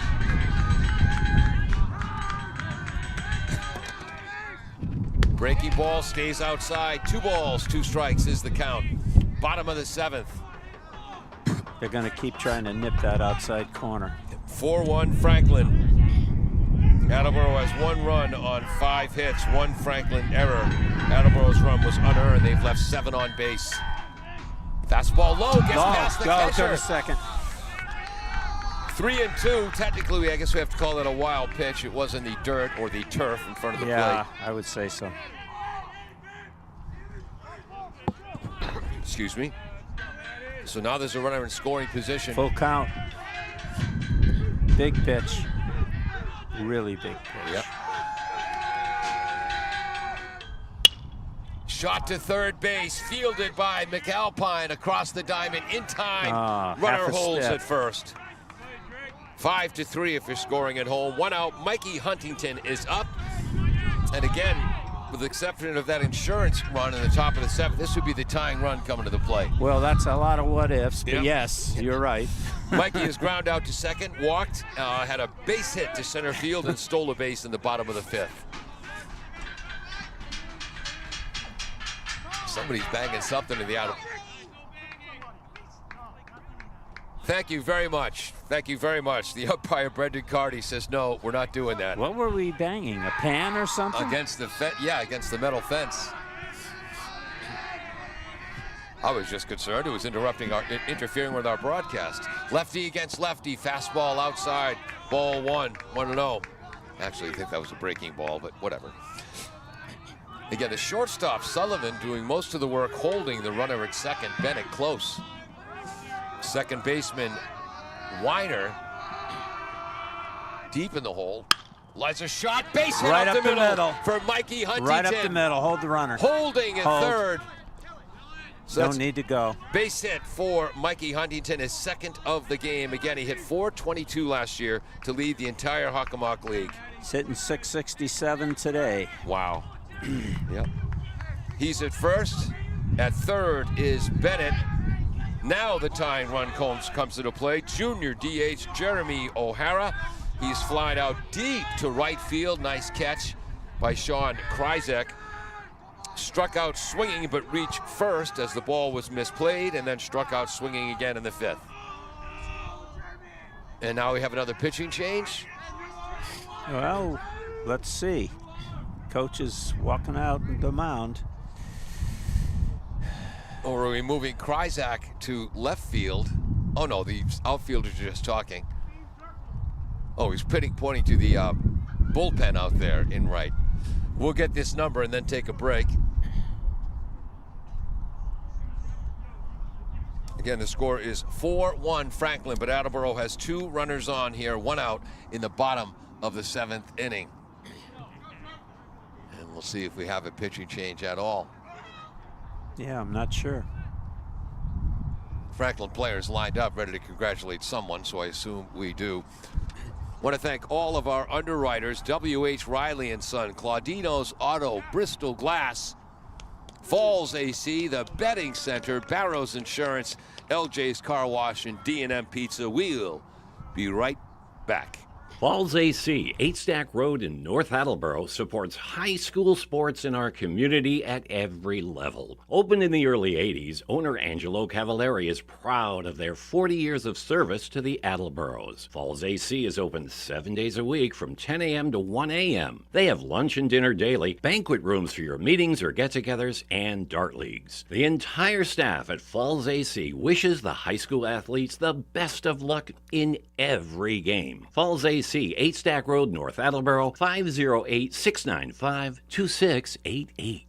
Breaking ball stays outside. 2 balls, 2 strikes is the count. Bottom of the 7th. They're going to keep trying to nip that outside corner. 4-1 Franklin. Attleboro has 1 run on 5 hits, 1 Franklin error. Attleboro's run was unearned. They've left 7 on base. Fastball low, gets past the catcher. Go to second. 3-2. Technically, I guess we have to call it a wild pitch. It was in the dirt or the turf in front of the Yeah, plate. I would say so. Excuse me. So now there's a runner in scoring position. Full count. Big pitch. Really big pitch. Yep. Shot to third base, fielded by McAlpine across the diamond in time. Runner half a holds step. at first. 5-3 if you're scoring at home. 1 out. Mikey Huntington is up. And again, with the exception of that insurance run in the top of the 7th, this would be the tying run coming to the plate. Well, that's a lot of what ifs, but Yep. yes, you're right. Mikey is ground out to second, walked, had a base hit to center field, and stole a base in the bottom of the 5th. Somebody's banging something in the out. Thank you very much. Thank you very much. The umpire, Brendan Carty, says, no, we're not doing that. What were we banging? A pan or something? Against the fence, yeah, against the metal fence. I was just concerned it was interfering with our broadcast. Lefty against lefty, fastball outside, ball 1, 1-0. Actually, I think that was a breaking ball, but whatever. Again, the shortstop, Sullivan, doing most of the work holding the runner at second, Bennett close. Second baseman, Weiner, deep in the hole. Lies a shot, base hit Right up up the the middle, middle. for Mikey Huntington. Right up the middle. Hold the runner. Holding at Hold. third. So Don't that's need to go. base hit for Mikey Huntington, his 2nd of the game. Again, he hit .422 last year to lead the entire Hockomock League. He's hitting .667 today. Wow. Yep. He's at first. At third is Bennett. Now the tying run comes into play. Junior DH Jeremy O'Hara. He's flying out deep to right field. Nice catch by Sean Kryzak. Struck out swinging, but reached first as the ball was misplayed, and then struck out swinging again in the 5th. And now we have another pitching change. Well, let's see. Coach is walking out the mound. Or are we moving Kryzak to left field? Oh no, the outfielders are just talking. Oh, he's pointing to the bullpen out there in right. We'll get this number and then take a break. Again, the score is 4-1 Franklin, but Attleboro has 2 runners on here, 1 out in the bottom of the 7th inning. And we'll see if we have a pitching change at all. Yeah, I'm not sure. Franklin players lined up, ready to congratulate someone, so I assume we do. Want to thank all of our underwriters, W.H. Riley and Son, Claudino's Auto, Bristol Glass, Falls AC, the Betting Center, Barrows Insurance, LJ's Car Wash, and D&M Pizza. We'll be right back. Falls AC, 8 Stack Road in North Attleboro, supports high school sports in our community at every level. Opened in the early 80s, owner Angelo Cavallari is proud of their 40 years of service to the Attleboros. Falls AC is open 7 days a week from 10 a.m. to 1 a.m. They have lunch and dinner daily, banquet rooms for your meetings or get-togethers, and dart leagues. The entire staff at Falls AC wishes the high school athletes the best of luck in every game. Falls AC, 8 Stack Road, North Attleboro, 508-695-2688.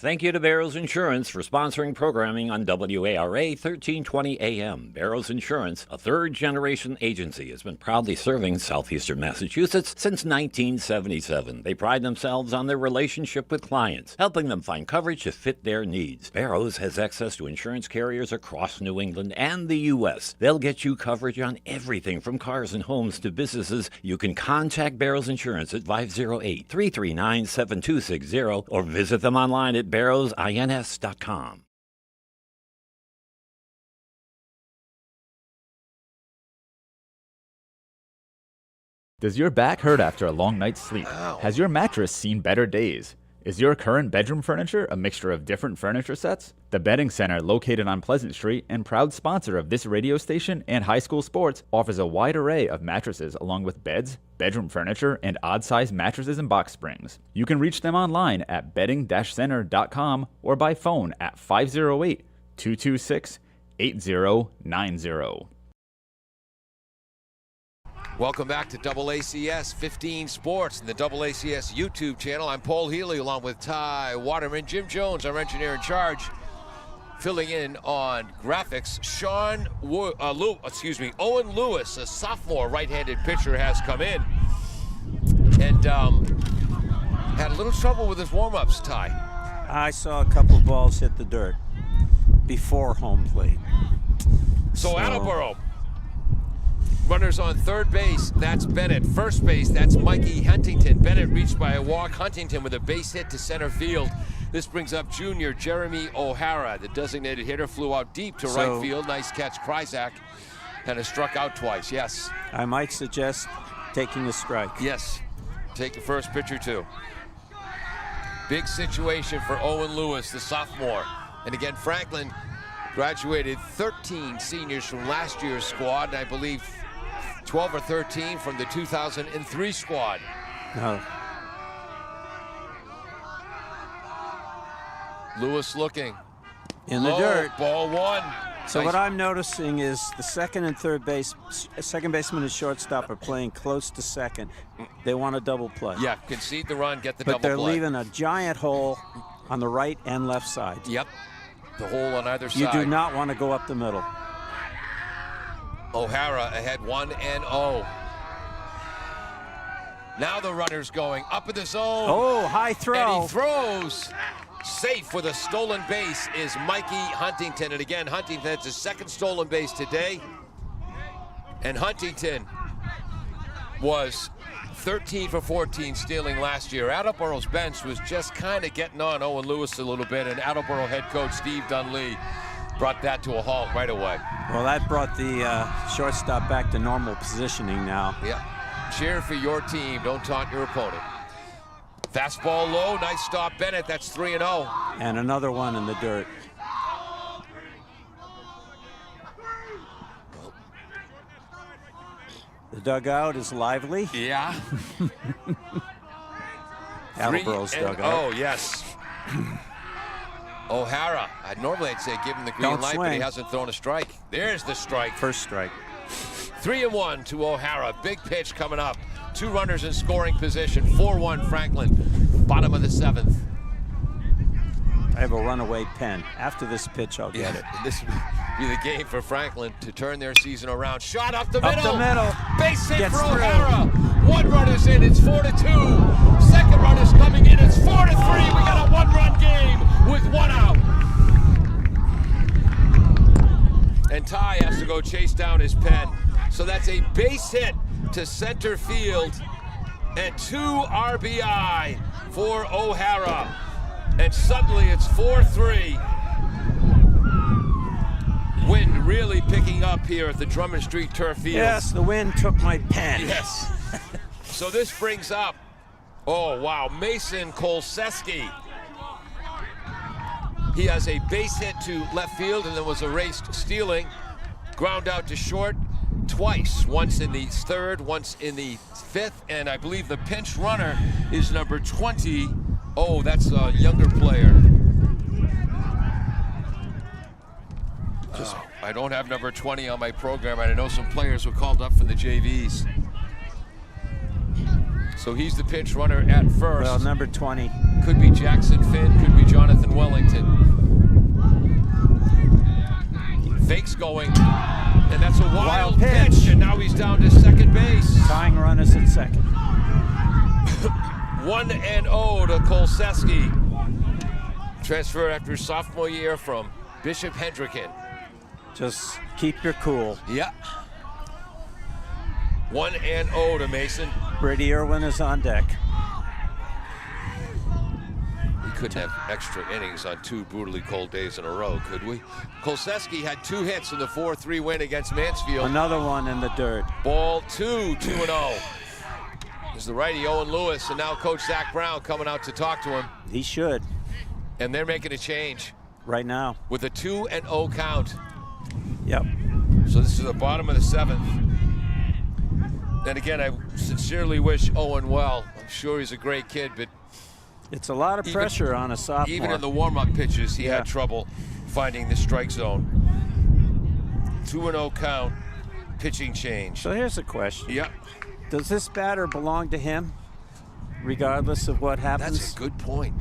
Thank you to Barrows Insurance for sponsoring programming on WARA 1320 AM. Barrows Insurance, a third-generation agency, has been proudly serving southeastern Massachusetts since 1977. They pride themselves on their relationship with clients, helping them find coverage to fit their needs. Barrows has access to insurance carriers across New England and the U.S. They'll get you coverage on everything from cars and homes to businesses. You can contact Barrows Insurance at 508-339-7260 or visit them online at barrowsins.com. Does your back hurt after a long night's sleep? Ow. Has your mattress seen better days? Is your current bedroom furniture a mixture of different furniture sets? The Bedding Center, located on Pleasant Street and proud sponsor of this radio station and high school sports, offers a wide array of mattresses along with beds, bedroom furniture, and odd-sized mattresses and box springs. You can reach them online at bedding-center.com or by phone at 508-226-8090. Welcome back to AACS 15 Sports and the AACS YouTube channel. I'm Paul Healy along with Ty Waterman. Jim Jones, our engineer in charge, filling in on graphics. Owen Lewis, a sophomore right-handed pitcher, has come in and had a little trouble with his warm-ups, Ty. I saw a couple balls hit the dirt before home plate. So Attleboro. Runners on third base, that's Bennett. First base, that's Mikey Huntington. Bennett reached by a walk. Huntington with a base hit to center field. This brings up junior Jeremy O'Hara. The designated hitter flew out deep to right field. Nice catch, Kryzak. And has struck out twice, yes. I might suggest taking a strike. Yes, take the first pitcher too. Big situation for Owen Lewis, the sophomore. And again, Franklin graduated 13 seniors from last year's squad, and I believe 12 or 13 from the 2003 squad. No. Lewis looking. In the dirt. Ball one. So Nice. what I'm noticing is the second and third base, second baseman and shortstop are playing close to second. They want a double play. Yeah, concede the run, get the But double they're play. leaving a giant hole on the right and left side. Yep, the hole on either side. You do not want to go up the middle. O'Hara ahead 1-0. Now the runner's going up in the zone. Oh, high throw. And he throws. Safe with a stolen base is Mikey Huntington. And again, Huntington has his second stolen base today. And Huntington was 13 for 14 stealing last year. Attleboro's bench was just kind of getting on Owen Lewis a little bit, and Attleboro head coach Steve Dunley brought that to a halt right away. Well, that brought the shortstop back to normal positioning now. Yeah, cheer for your team, don't taunt your opponent. Fastball low, nice stop, Bennett, that's 3-0. And another one in the dirt. The dugout is lively. Yeah. Attleboro's dugout. Oh, yes. O'Hara, normally I'd say give him the green Don't light, but he swing. hasn't thrown a strike. There's the strike. First strike. 3-1 to O'Hara. Big pitch coming up. Two runners in scoring position. 4-1 Franklin. Bottom of the seventh. I have a runaway pen. After this pitch, I'll get it. This would be the game for Franklin to turn their season around. Shot up the Up middle. the middle. Base hit Gets for through. O'Hara. One runner's in. It's 4-2. Second runner's coming in. It's 4-3. We got a one-run game with one out. And Ty has to go chase down his pen. So that's a base hit to center field and 2 RBI for O'Hara. And suddenly it's 4-3. Wind really picking up here at the Drummond Street turf field. Yes, the wind took my pen. Yes. So this brings up, oh wow, Mason Kolseski. He has a base hit to left field and then was erased stealing. Ground out to short twice, once in the third, once in the fifth, and I believe the pinch runner is number 20. Oh, that's a younger player. I don't have number 20 on my program, and I know some players were called up from the JVs. So he's the pinch runner at first. Well, number 20 Could be Jackson Finn, could be Jonathan Wellington. Fakes going, and that's a wild pitch, and now he's down to second base. Tying run is at second. 1-0 to Kolseski. Transfer after sophomore year from Bishop Hendricken. Just keep your cool. Yeah. 1-0 to Mason. Brady Irwin is on deck. We couldn't have extra innings on 2 brutally cold days in a row, could we? Kolseski had 2 hits in the 4-3 win against Mansfield. Another one in the dirt. Ball 2, 2-0. There's the righty Owen Lewis, and now Coach Zach Brown coming out to talk to him. He should. And they're making a change right now with a 2-0 count. Yep. So this is the bottom of the 7th. And again, I sincerely wish Owen well. I'm sure he's a great kid, but it's a lot of pressure on a sophomore. Even in the warm-up pitches, he had trouble finding the strike zone. 2-0 count, pitching change. So here's a question. Yep. Does this batter belong to him, regardless of what happens? That's a good point.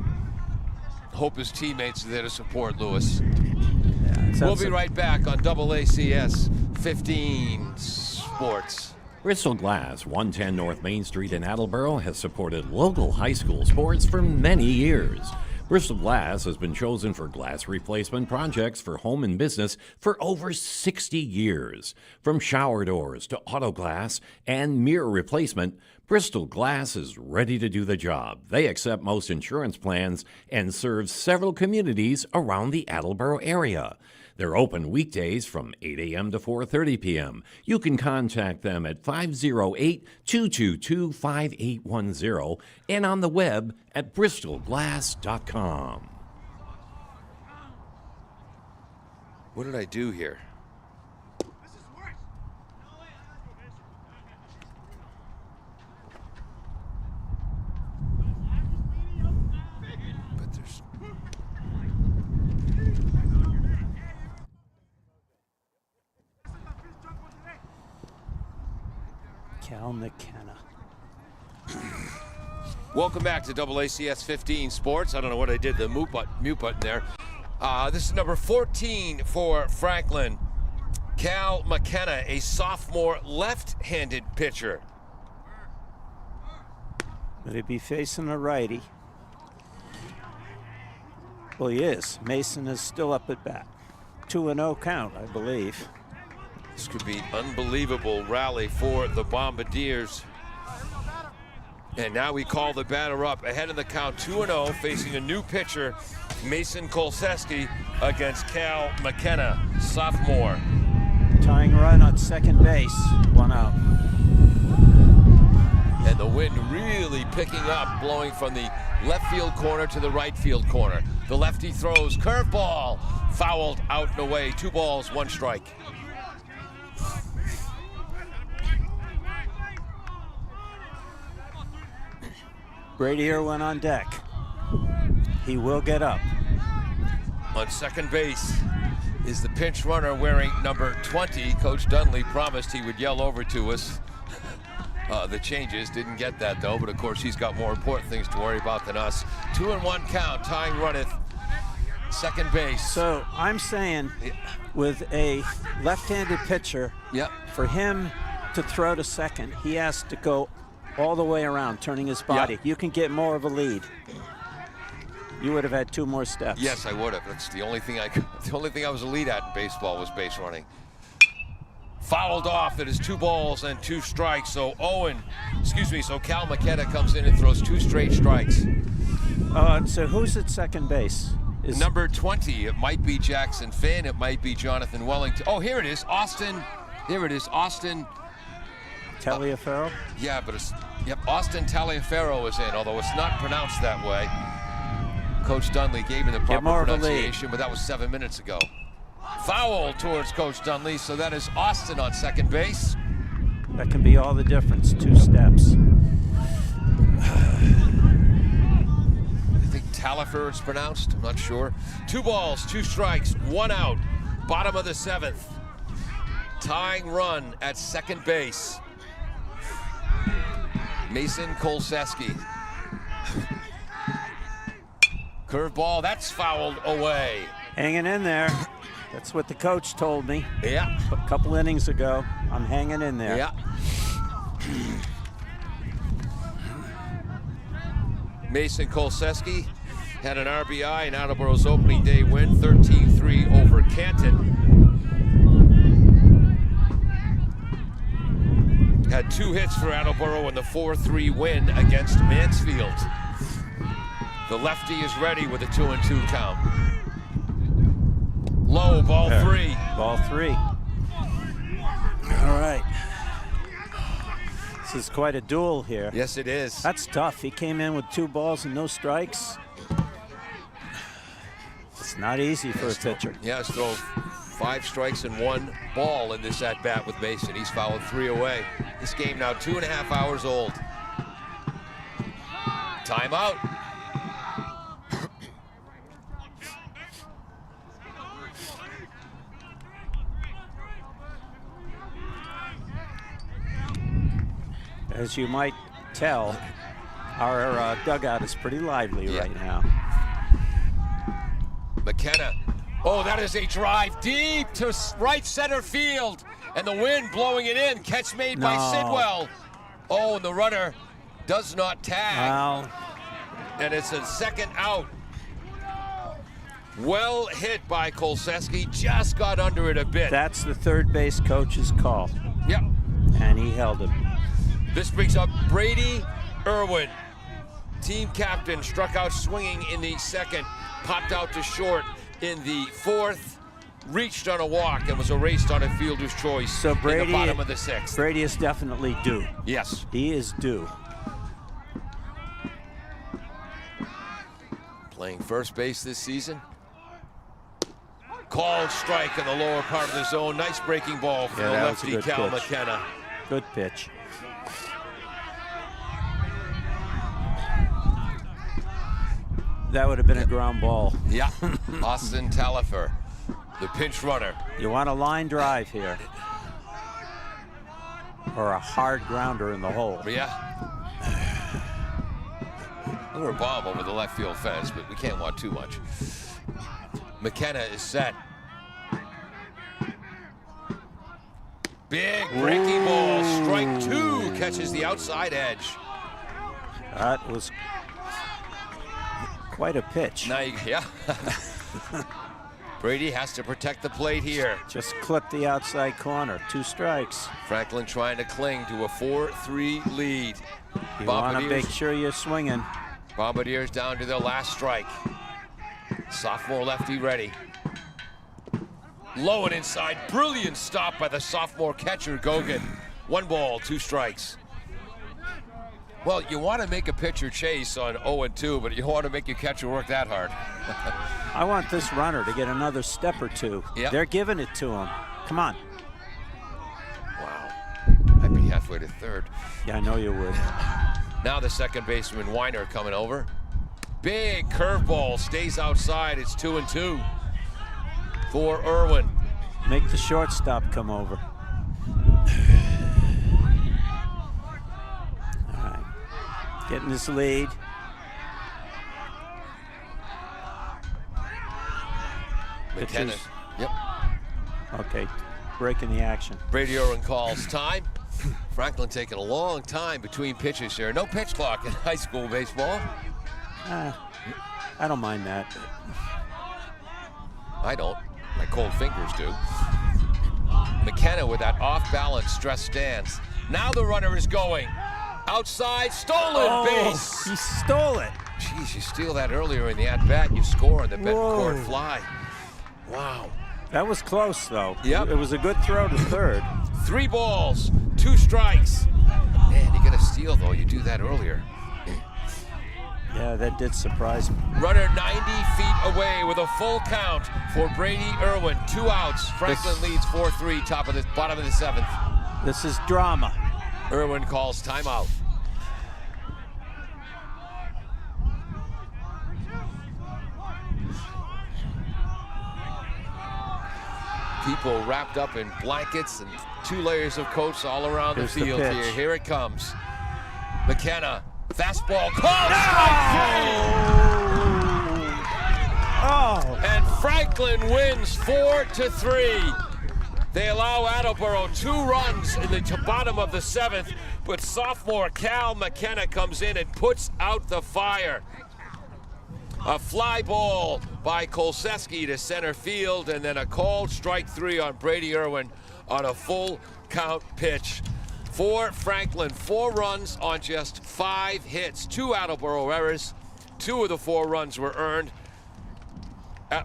Hope his teammates are there to support Lewis. Yeah, we'll be right back on AACS 15 Sports. Bristol Glass, 110 North Main Street in Attleboro, has supported local high school sports for many years. Bristol Glass has been chosen for glass replacement projects for home and business for over 60 years. From shower doors to auto glass and mirror replacement, Bristol Glass is ready to do the job. They accept most insurance plans and serve several communities around the Attleboro area. They're open weekdays from 8 a.m. to 4:30 p.m. You can contact them at 508-222-5810 and on the web at bristolglass.com. What did I do here? But there's... Cal McKenna. Welcome back to AACS 15 Sports. I don't know what I did, the mute button there. This is number 14 for Franklin. Cal McKenna, a sophomore left-handed pitcher. Would he be facing a righty? Well, he is. Mason is still up at bat. 2-0 count, I believe. This could be an unbelievable rally for the Bombardiers. And now we call the batter up ahead of the count, 2-0, facing a new pitcher, Mason Kolseski, against Cal McKenna, sophomore. Tying run on second base, 1 out. And the wind really picking up, blowing from the left field corner to the right field corner. The lefty throws, curveball, fouled out and away, 2 balls, 1 strike. Brady Irwin on deck. He will get up. On second base is the pinch runner wearing number 20. Coach Dunley promised he would yell over to us the changes. Didn't get that though, but of course he's got more important things to worry about than us. 2-1 count, tying runneth second base. So I'm saying with a left-handed pitcher, for him to throw to second, he has to go all the way around, turning his body. You can get more of a lead. You would have had 2 more steps. Yes, I would have. That's the only thing I was a lead at in baseball was base running. Fouled off. It is 2 balls and 2 strikes. So Cal McKenna comes in and throws 2 straight strikes. So who's at second base? Number 20. It might be Jackson Finn. It might be Jonathan Wellington. Oh, here it is. Austin. There it is. Austin Taliaferro? Yeah, but Austin Taliaferro is in, although it's not pronounced that way. Coach Dunley gave him the proper pronunciation, but that was 7 minutes ago. Foul towards Coach Dunley, so that is Austin on second base. That can be all the difference, 2 steps. I think Taliaferro is pronounced, I'm not sure. 2 balls, 2 strikes, 1 out. Bottom of the 7th. Tying run at second base. Mason Kolseski. Curveball, that's fouled away. Hanging in there. That's what the coach told me Yeah. a couple innings ago. I'm hanging in there. Yeah. Mason Kolseski had an RBI in Attleboro's opening day win, 13-3 over Canton. Had 2 hits for Attleboro in the 4-3 win against Mansfield. The lefty is ready with a 2-2 count. Low, ball 3. Ball 3. All right. This is quite a duel here. Yes, it is. That's tough. He came in with 2 balls and no strikes. It's not easy for a pitcher. Yeah, he's thrown 5 strikes and 1 ball in this at-bat with Mason. He's fouled 3 away. This game now 2.5 hours old. Timeout. As you might tell, our dugout is pretty lively right now. McKenna. Oh, that is a drive deep to right center field. And the wind blowing it in. Catch made by Sidwell. Oh, and the runner does not tag. Well, And it's a second out. Well hit by Kolseski. Just got under it a bit. that's the third base coach's call, Yep. and he held him. This brings up Brady Irwin. Team captain struck out swinging in the second, popped out to short in the fourth, reached on a walk and was erased on a fielder's choice So in Brady, the bottom of the 6th. Brady is definitely due. Yes. He is due. Playing first base this season. Called strike in the lower part of the zone. Nice breaking ball for the that was a lefty good Cal pitch. McKenna. Good pitch. That would have been a ground ball. Yeah. Austin Talifer, the pinch runner. You want a line drive here. Or a hard grounder in the hole. Yeah. Or a bomb over the left field fence, but we can't want too much. McKenna is set. Big breaking ball. Strike 2 catches the outside edge. That was quite a pitch. Now, yeah. Brady has to protect the plate here. Just clipped the outside corner. 2 strikes. Franklin trying to cling to a 4-3 lead. You want to make sure you're swinging. Bombardiers down to their last strike. Sophomore lefty ready. Low and inside. Brilliant stop by the sophomore catcher, Gogan. 1 ball, 2 strikes. Well, you want to make a pitcher chase on 0-2, but you don't want to make your catcher work that hard. I want this runner to get another step or 2. Yep. They're giving it to him. Come on. Wow. I'd be halfway to third. Yeah, I know you would. Now the second baseman, Weiner, coming over. Big curveball, stays outside. It's 2-2 for Irwin. Make the shortstop come over. All right. Getting this lead. McKenna. Pitchers. Yep. Okay, breaking the action. Brady Irwin calls time. Franklin taking a long time between pitches here. No pitch clock in high school baseball. I don't mind that. I don't. My cold fingers do. McKenna with that off-balance stress stance. Now the runner is going. Outside, stolen base. He stole it. Jeez, you steal that earlier in the at-bat, you score on the Betancourt fly. Wow. That was close, though. Yep. It was a good throw to third. 3 balls, 2 strikes. Man, you get a steal, though. You do that earlier. Yeah, that did surprise me. Runner 90 feet away with a full count for Brady Irwin. 2 outs. Franklin leads 4-3, bottom of the 7th. This is drama. Irwin calls timeout. People wrapped up in blankets and 2 layers of coats all around Here's the the field pitch. here. Here it comes. McKenna, fastball, called strike 3. Oh! And Franklin wins 4-3. They allow Attleboro 2 runs in the bottom of the 7th, but sophomore Cal McKenna comes in and puts out the fire. A fly ball by Kolseski to center field, and then a called strike 3 on Brady Irwin on a full count pitch. For Franklin, 4 runs on just 5 hits, 2 Attleboro errors. 2 of the 4 runs were earned.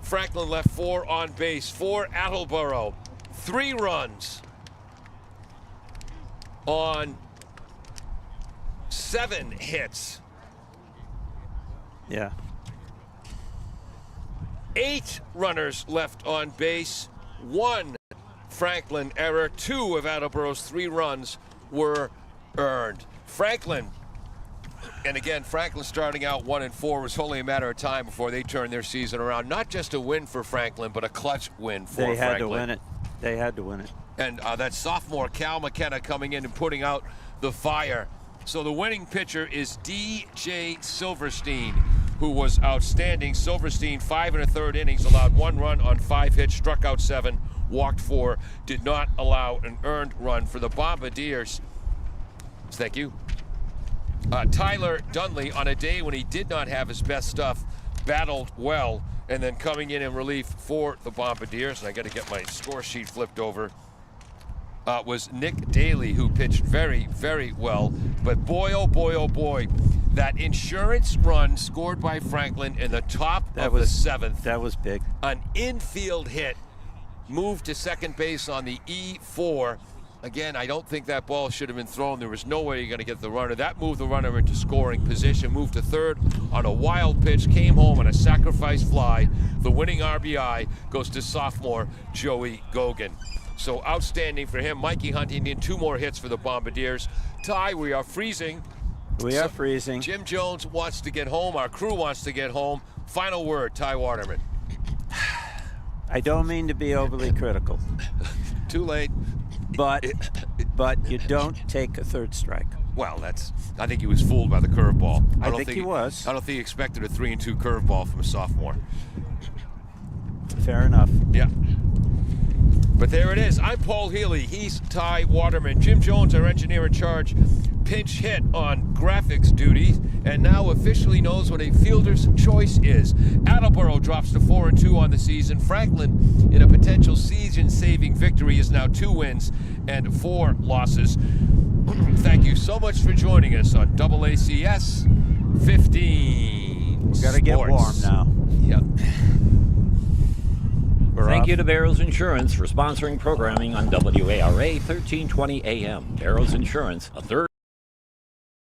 Franklin left 4 on base. For Attleboro, 3 runs on 7 hits. Yeah. 8 runners left on base, 1 Franklin error. 2 of Attleboro's 3 runs were earned. Franklin, and again, Franklin starting out 1-4 was only a matter of time before they turned their season around. Not just a win for Franklin, but a clutch win for Franklin. They had to win it. They had to win it. And that sophomore Cal McKenna coming in and putting out the fire. So the winning pitcher is D.J. Silverstein, who was outstanding. Silverstein, 5 1/3 innings, allowed 1 run on 5 hits, struck out 7, walked 4, did not allow an earned run for the Bombardiers. Thank you. Tyler Dunley, on a day when he did not have his best stuff, battled well, and then coming in relief for the Bombardiers, and I got to get my score sheet flipped over, was Nick Daly, who pitched very, very well. But boy, oh boy, oh boy, that insurance run scored by Franklin in the top of the 7th. That was big. An infield hit, moved to second base on the E4. Again, I don't think that ball should have been thrown. There was no way you're going to get the runner. That moved the runner into scoring position, moved to third on a wild pitch, came home on a sacrifice fly. The winning RBI goes to sophomore Joey Gogan. So outstanding for him. Mikey Huntington, 2 more hits for the Bombardiers. Ty, we are freezing. We are freezing. Jim Jones wants to get home. Our crew wants to get home. Final word, Ty Waterman. I don't mean to be overly critical. Too late. But you don't take a 3rd strike. Well, I think he was fooled by the curveball. I think he was. I don't think he expected a 3-2 curveball from a sophomore. Fair enough. Yeah. But there it is. I'm Paul Healy. He's Ty Waterman. Jim Jones, our engineer in charge, pinch hit on graphics duty, and now officially knows what a fielder's choice is. Attleboro drops to 4-2 on the season. Franklin, in a potential season-saving victory, is now 2 wins and 4 losses. Thank you so much for joining us on AACS 15. We've got to get warm now. Yep. Thank you to Barrows Insurance for sponsoring programming on WARA 1320 AM. Barrows Insurance, a third